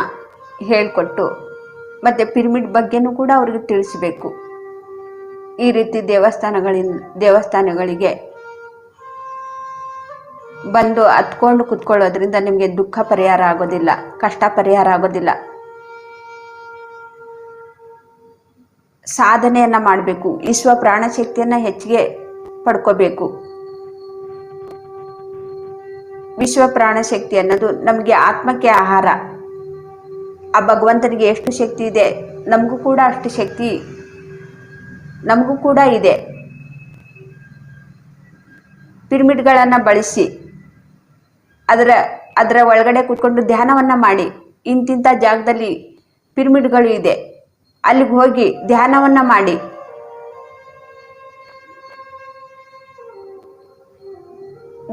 ಹೇಳಿಕೊಟ್ಟು ಮತ್ತು ಪಿರಮಿಡ್ ಬಗ್ಗೆನೂ ಕೂಡ ಅವ್ರಿಗೆ ತಿಳಿಸಬೇಕು. ಈ ರೀತಿ ದೇವಸ್ಥಾನಗಳಿಗೆ ಬಂದು ಹತ್ಕೊಂಡು ಕುತ್ಕೊಳ್ಳೋದ್ರಿಂದ ನಿಮಗೆ ದುಃಖ ಪರಿಹಾರ ಆಗೋದಿಲ್ಲ, ಕಷ್ಟ ಪರಿಹಾರ ಆಗೋದಿಲ್ಲ. ಸಾಧನೆಯನ್ನು ಮಾಡಬೇಕು, ವಿಶ್ವ ಪ್ರಾಣಶಕ್ತಿಯನ್ನು ಹೆಚ್ಚಿಗೆ ಪಡ್ಕೋಬೇಕು. ವಿಶ್ವ ಪ್ರಾಣಶಕ್ತಿ ಅನ್ನೋದು ನಮಗೆ ಆತ್ಮಕ್ಕೆ ಆಹಾರ. ಆ ಭಗವಂತನಿಗೆ ಎಷ್ಟು ಶಕ್ತಿ ಇದೆ, ನಮಗೂ ಕೂಡ ಅಷ್ಟು ಶಕ್ತಿ ನಮಗೂ ಕೂಡ ಇದೆ. ಪಿರಮಿಡ್ಗಳನ್ನು ಬಳಸಿ ಅದರ ಒಳಗಡೆ ಕೂತ್ಕೊಂಡು ಧ್ಯಾನವನ್ನು ಮಾಡಿ, ಇಂತಿಂಥ ಜಾಗದಲ್ಲಿ ಪಿರಮಿಡ್ಗಳು ಇದೆ, ಅಲ್ಲಿಗೆ ಹೋಗಿ ಧ್ಯಾನವನ್ನು ಮಾಡಿ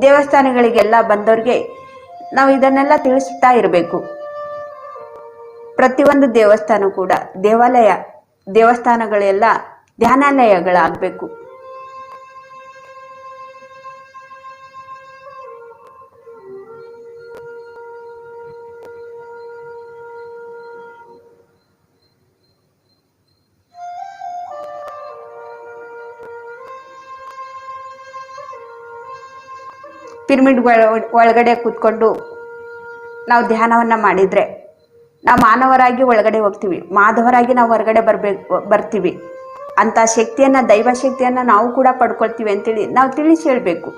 ದೇವಸ್ಥಾನಗಳಿಗೆಲ್ಲ ಬಂದವ್ರಿಗೆ ನಾವು ಇದನ್ನೆಲ್ಲ ತಿಳಿಸ್ತಾ ಇರಬೇಕು. ಪ್ರತಿಯೊಂದು ದೇವಸ್ಥಾನ ಕೂಡ ದೇವಸ್ಥಾನಗಳೆಲ್ಲ ಧ್ಯಾನಾಲಯಗಳಾಗಬೇಕು. ಪಿರಮಿಡ್ ಒಳಗಡೆ ಕೂತ್ಕೊಂಡು ನಾವು ಧ್ಯಾನವನ್ನು ಮಾಡಿದರೆ ನಾವು ಮಾನವರಾಗಿ ಒಳಗಡೆ ಹೋಗ್ತೀವಿ, ಮಾಧವರಾಗಿ ನಾವು ಹೊರಗಡೆ ಬರ್ತೀವಿ. ಅಂಥ ಶಕ್ತಿಯನ್ನು, ದೈವ ಶಕ್ತಿಯನ್ನು ನಾವು ಕೂಡ ಪಡ್ಕೊಳ್ತೀವಿ ಅಂತೇಳಿ ನಾವು ತಿಳಿಸಿ ಹೇಳಬೇಕು.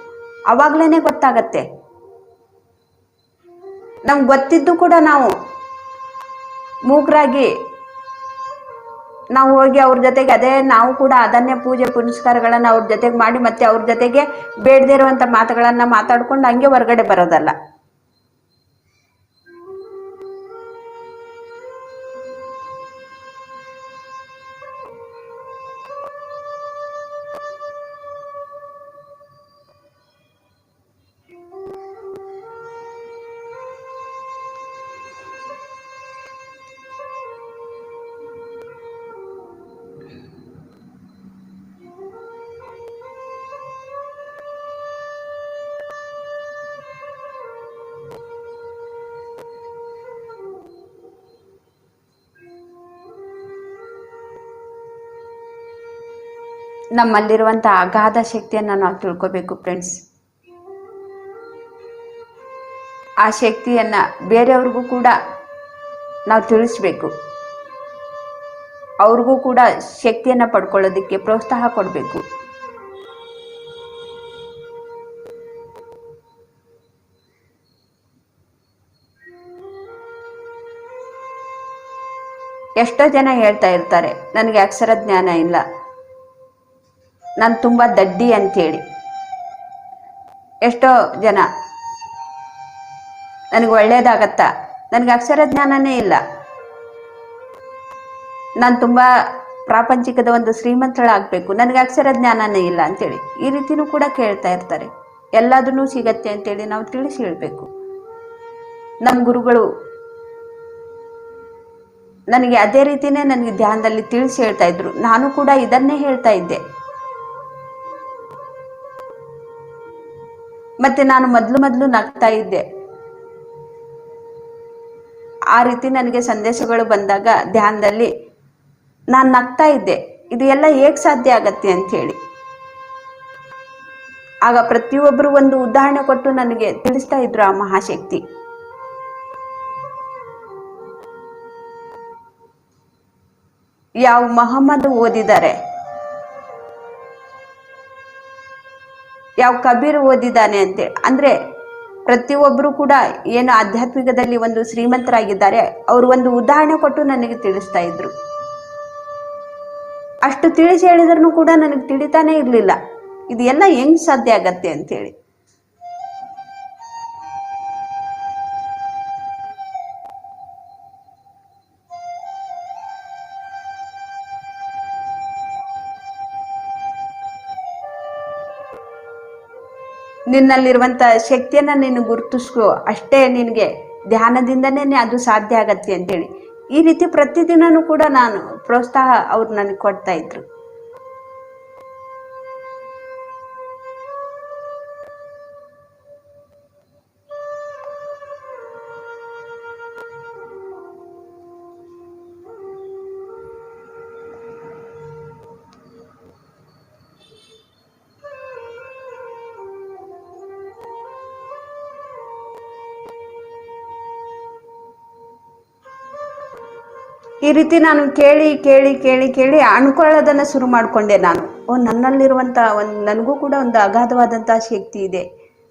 ಆವಾಗಲೇ ಗೊತ್ತಾಗತ್ತೆ. ನಮ್ಗೆ ಗೊತ್ತಿದ್ದು ಕೂಡ ನಾವು ಮೂಕರಾಗಿ ನಾವು ಹೋಗಿ ಅವ್ರ ಜೊತೆಗೆ ನಾವು ಕೂಡ ಅದನ್ನೇ ಪೂಜೆ ಪುನಸ್ಕಾರಗಳನ್ನು ಅವ್ರ ಜೊತೆಗೆ ಮಾಡಿ ಮತ್ತೆ ಅವ್ರ ಜೊತೆಗೆ ಬೇಡದೇ ಇರುವಂಥ ಮಾತುಗಳನ್ನು ಮಾತಾಡ್ಕೊಂಡು ಹಂಗೆ ಹೊರಗಡೆ ಬರೋದಲ್ಲ. ನಮ್ಮಲ್ಲಿರುವಂಥ ಅಗಾಧ ಶಕ್ತಿಯನ್ನು ನಾವು ತಿಳ್ಕೋಬೇಕು ಫ್ರೆಂಡ್ಸ್. ಆ ಶಕ್ತಿಯನ್ನು ಬೇರೆಯವ್ರಿಗೂ ಕೂಡ ನಾವು ತಿಳಿಸ್ಬೇಕು. ಅವ್ರಿಗೂ ಕೂಡ ಶಕ್ತಿಯನ್ನು ಪಡ್ಕೊಳ್ಳೋದಕ್ಕೆ ಪ್ರೋತ್ಸಾಹ ಕೊಡಬೇಕು. ಎಷ್ಟೋ ಜನ ಹೇಳ್ತಾ ಇರ್ತಾರೆ, ನನಗೆ ಅಕ್ಷರ ಜ್ಞಾನ ಇಲ್ಲ, ನಾನು ತುಂಬ ದಡ್ಡಿ ಅಂತೇಳಿ. ಎಷ್ಟೋ ಜನ ನನಗೆ ಒಳ್ಳೇದಾಗತ್ತಾ, ನನಗೆ ಅಕ್ಷರ ಜ್ಞಾನನೇ ಇಲ್ಲ, ನಾನು ತುಂಬ ಪ್ರಾಪಂಚಿಕದ ಒಂದು ಶ್ರೀಮಂತಳಾಗಬೇಕು, ನನಗೆ ಅಕ್ಷರ ಜ್ಞಾನನೇ ಇಲ್ಲ ಅಂತೇಳಿ ಈ ರೀತಿನೂ ಕೂಡ ಕೇಳ್ತಾ ಇರ್ತಾರೆ. ಎಲ್ಲದನ್ನೂ ಸಿಗತ್ತೆ ಅಂತೇಳಿ ನಾವು ತಿಳಿಸಿ ಹೇಳಬೇಕು. ನಮ್ಮ ಗುರುಗಳು ನನಗೆ ಅದೇ ರೀತಿನೇ ನನಗೆ ಧ್ಯಾನದಲ್ಲಿ ತಿಳಿಸಿ ಹೇಳ್ತಾ ಇದ್ರು. ನಾನು ಕೂಡ ಇದನ್ನೇ ಹೇಳ್ತಾ ಇದ್ದೆ. ಮತ್ತೆ ನಾನು ಮೊದಲು ನಗ್ತಾ ಇದ್ದೆ. ಆ ರೀತಿ ನನಗೆ ಸಂದೇಶಗಳು ಬಂದಾಗ ಧ್ಯಾನದಲ್ಲಿ ನಾನು ನಗ್ತಾ ಇದ್ದೆ, ಇದು ಎಲ್ಲ ಹೇಗೆ ಸಾಧ್ಯ ಆಗತ್ತೆ ಅಂಥೇಳಿ. ಆಗ ಪ್ರತಿಯೊಬ್ಬರು ಒಂದು ಉದಾಹರಣೆ ಕೊಟ್ಟು ನನಗೆ ತಿಳಿಸ್ತಾ ಇದ್ರು ಆ ಮಹಾಶಕ್ತಿ. ಯಾವ ಮೊಹಮ್ಮದ್ ಓದಿದ್ದಾರೆ, ಯಾವ ಕಬೀರ್ ಓದಿದ್ದಾನೆ ಅಂತೇಳಿ. ಅಂದರೆ ಪ್ರತಿಯೊಬ್ಬರು ಕೂಡ ಏನು ಆಧ್ಯಾತ್ಮಿಕದಲ್ಲಿ ಒಂದು ಶ್ರೀಮಂತರಾಗಿದ್ದಾರೆ, ಅವರು ಒಂದು ಉದಾಹರಣೆ ಕೊಟ್ಟು ನನಗೆ ತಿಳಿಸ್ತಾ ಇದ್ರು. ಅಷ್ಟು ತಿಳಿಸಿ ಹೇಳಿದ್ರೂ ಕೂಡ ನನಗೆ ತಿಳಿತಾನೇ ಇರಲಿಲ್ಲ, ಇದು ಎಲ್ಲ ಹೆಂಗ್ ಸಾಧ್ಯ ಆಗತ್ತೆ ಅಂತೇಳಿ. ನಿನ್ನಲ್ಲಿರುವಂಥ ಶಕ್ತಿಯನ್ನು ನೀನು ಗುರುತಿಸ್ಕೊ, ಅಷ್ಟೇ ನಿನಗೆ ಧ್ಯಾನದಿಂದನೇ ಅದು ಸಾಧ್ಯ ಆಗತ್ತೆ ಅಂತೇಳಿ ಈ ರೀತಿ ಪ್ರತಿದಿನನೂ ಕೂಡ ನಾನು ಪ್ರೋತ್ಸಾಹ ಅವ್ರು ನನಗೆ ಕೊಡ್ತಾ ಇದ್ರು. ಈ ರೀತಿ ನಾನು ಕೇಳಿ ಕೇಳಿ ಕೇಳಿ ಕೇಳಿ ಅನ್ಕೊಳ್ಳೋದನ್ನು ಶುರು ಮಾಡಿಕೊಂಡೆ ನಾನು. ನನ್ನಲ್ಲಿರುವಂಥ ನನಗೂ ಕೂಡ ಒಂದು ಅಗಾಧವಾದಂಥ ಶಕ್ತಿ ಇದೆ.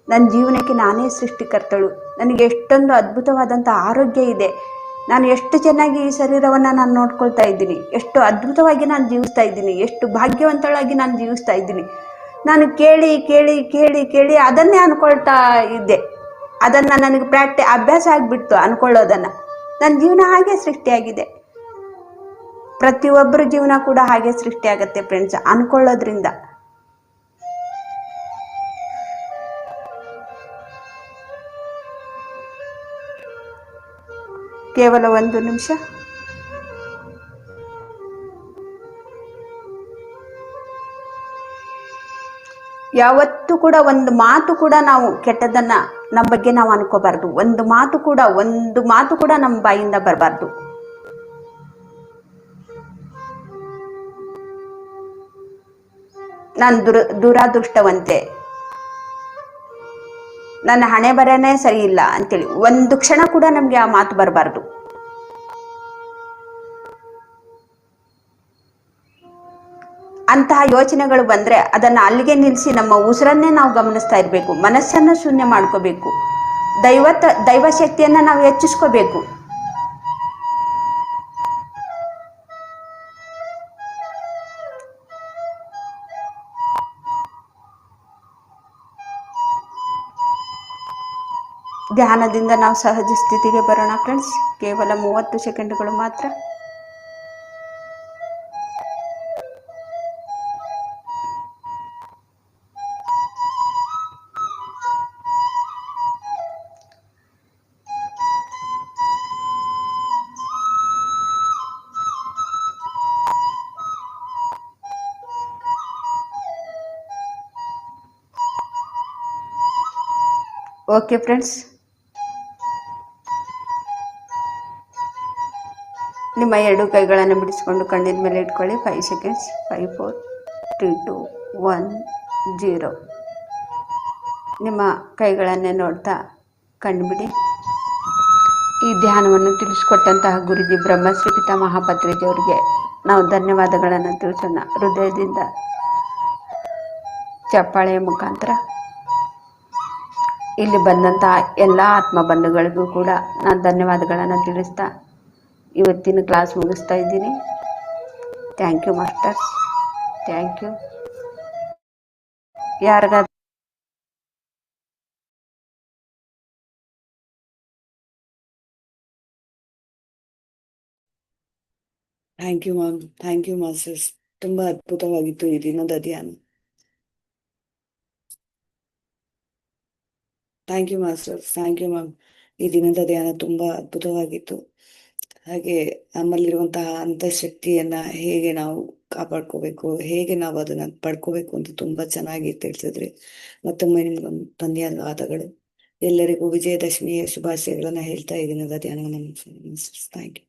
ನನ್ನ ಜೀವನಕ್ಕೆ ನಾನೇ ಸೃಷ್ಟಿಕರ್ತಳು. ನನಗೆ ಎಷ್ಟೊಂದು ಅದ್ಭುತವಾದಂಥ ಆರೋಗ್ಯ ಇದೆ. ನಾನು ಎಷ್ಟು ಚೆನ್ನಾಗಿ ಈ ಶರೀರವನ್ನು ನಾನು ನೋಡ್ಕೊಳ್ತಾ ಇದ್ದೀನಿ, ಎಷ್ಟು ಅದ್ಭುತವಾಗಿ ನಾನು ಜೀವಿಸ್ತಾ ಇದ್ದೀನಿ, ಎಷ್ಟು ಭಾಗ್ಯವಂತಳಾಗಿ ನಾನು ಜೀವಿಸ್ತಾ ಇದ್ದೀನಿ. ನಾನು ಕೇಳಿ ಕೇಳಿ ಕೇಳಿ ಕೇಳಿ ಅದನ್ನೇ ಅನ್ಕೊಳ್ತಾ ಇದ್ದೆ. ಅದನ್ನು ನನಗೆ ಅಭ್ಯಾಸ ಆಗಿಬಿಡ್ತು ಅನ್ಕೊಳ್ಳೋದನ್ನು. ನನ್ನ ಜೀವನ ಹಾಗೆ ಸೃಷ್ಟಿಯಾಗಿದೆ. ಪ್ರತಿಯೊಬ್ಬರ ಜೀವನ ಕೂಡ ಹಾಗೆ ಸೃಷ್ಟಿಯಾಗತ್ತೆ ಫ್ರೆಂಡ್ಸ್, ಅನ್ಕೊಳ್ಳೋದ್ರಿಂದ. ಕೇವಲ 1 ನಿಮಿಷ. ಯಾವತ್ತೂ ಕೂಡ ಒಂದು ಮಾತು ಕೂಡ ನಾವು ಕೆಟ್ಟದನ್ನ ನಮ್ಮ ಬಗ್ಗೆ ನಾವು ಅನ್ಕೋಬಾರ್ದು. ಒಂದು ಮಾತು ಕೂಡ ನಮ್ಮ ಬಾಯಿಂದ ಬರಬಾರ್ದು. ನಾನು ದುರಾದೃಷ್ಟವಂತೆ, ನನ್ನ ಹಣೆ ಬರನೇ ಸರಿ ಇಲ್ಲ ಅಂತೇಳಿ ಒಂದು ಕ್ಷಣ ಕೂಡ ನಮಗೆ ಆ ಮಾತು ಬರಬಾರ್ದು. ಅಂತಹ ಯೋಚನೆಗಳು ಬಂದ್ರೆ ಅದನ್ನ ಅಲ್ಲಿಗೆ ನಿಲ್ಲಿಸಿ ನಮ್ಮ ಉಸಿರನ್ನೇ ನಾವು ಗಮನಿಸ್ತಾ ಇರಬೇಕು. ಮನಸ್ಸನ್ನು ಶೂನ್ಯ ಮಾಡ್ಕೋಬೇಕು. ದೈವ ಶಕ್ತಿಯನ್ನ ನಾವು ಹೆಚ್ಚಿಸ್ಕೋಬೇಕು. ಧ್ಯಾನದಿಂದ ನಾವು ಸಹಜ ಸ್ಥಿತಿಗೆ ಬರೋಣ ಫ್ರೆಂಡ್ಸ್. ಕೇವಲ 30 ಸೆಕೆಂಡ್ಗಳು ಮಾತ್ರ. ಓಕೆ ಫ್ರೆಂಡ್ಸ್, ನಿಮ್ಮ 2 ಕೈಗಳನ್ನು ಬಿಡಿಸಿಕೊಂಡು ಕಣ್ಣಿನ ಮೇಲೆ ಇಟ್ಕೊಳ್ಳಿ. 5 ಸೆಕೆಂಡ್ಸ್. 5 4 3 2 1 0. ನಿಮ್ಮ ಕೈಗಳನ್ನೇ ನೋಡ್ತಾ ಕಣ್ಬಿಡಿ. ಈ ಧ್ಯಾನವನ್ನು ತಿಳಿಸ್ಕೊಟ್ಟಂತಹ ಗುರುಜಿ ಬ್ರಹ್ಮಶ್ರೀ ಪಿತಾಮಹ ಪತ್ರಿಜಿಯವರಿಗೆ ನಾವು ಧನ್ಯವಾದಗಳನ್ನು ತಿಳಿಸೋಣ ಹೃದಯದಿಂದ, ಚಪ್ಪಾಳೆಯ ಮುಖಾಂತರ. ಇಲ್ಲಿ ಬಂದಂತಹ ಎಲ್ಲ ಆತ್ಮ ಬಂಧುಗಳಿಗೂ ಕೂಡ ನಾನು ಧನ್ಯವಾದಗಳನ್ನು ತಿಳಿಸ್ತಾ ಇವತ್ತಿನ ಕ್ಲಾಸ್ ಮುಗಿಸ್ತಾ ಇದ್ದೀನಿ. Thank you masters, thank you. ಯಾರಿಗಾದ್ರೂ thank you ma'am, thank you masters. ತುಂಬಾ ಅದ್ಭುತವಾಗಿತ್ತು ಈ ದಿನದ ಧ್ಯಾನ. Thank you masters, thank you ma'am. ಈ ದಿನದ ಧ್ಯಾನ ತುಂಬಾ ಅದ್ಭುತವಾಗಿತ್ತು. ಹಾಗೆ ನಮ್ಮಲ್ಲಿರುವಂತಹ ಅಂತಃಶಕ್ತಿಯನ್ನ ಹೇಗೆ ನಾವು ಕಾಪಾಡ್ಕೋಬೇಕು, ಹೇಗೆ ನಾವು ಅದನ್ನ ಪಡ್ಕೋಬೇಕು ಅಂತ ತುಂಬಾ ಚೆನ್ನಾಗಿ ತಿಳಿಸಿದ್ರಿ. ಮತ್ತೊಮ್ಮೆ ನಿಮ್ಗೊಂದು ಧನ್ಯವಾದಗಳು. ಎಲ್ಲರಿಗೂ ವಿಜಯದಶಮಿಯ ಶುಭಾಶಯಗಳನ್ನ ಹೇಳ್ತಾ ಈ ದಿನದ ಧ್ಯಾನವನ್ನು ಥ್ಯಾಂಕ್ ಯು.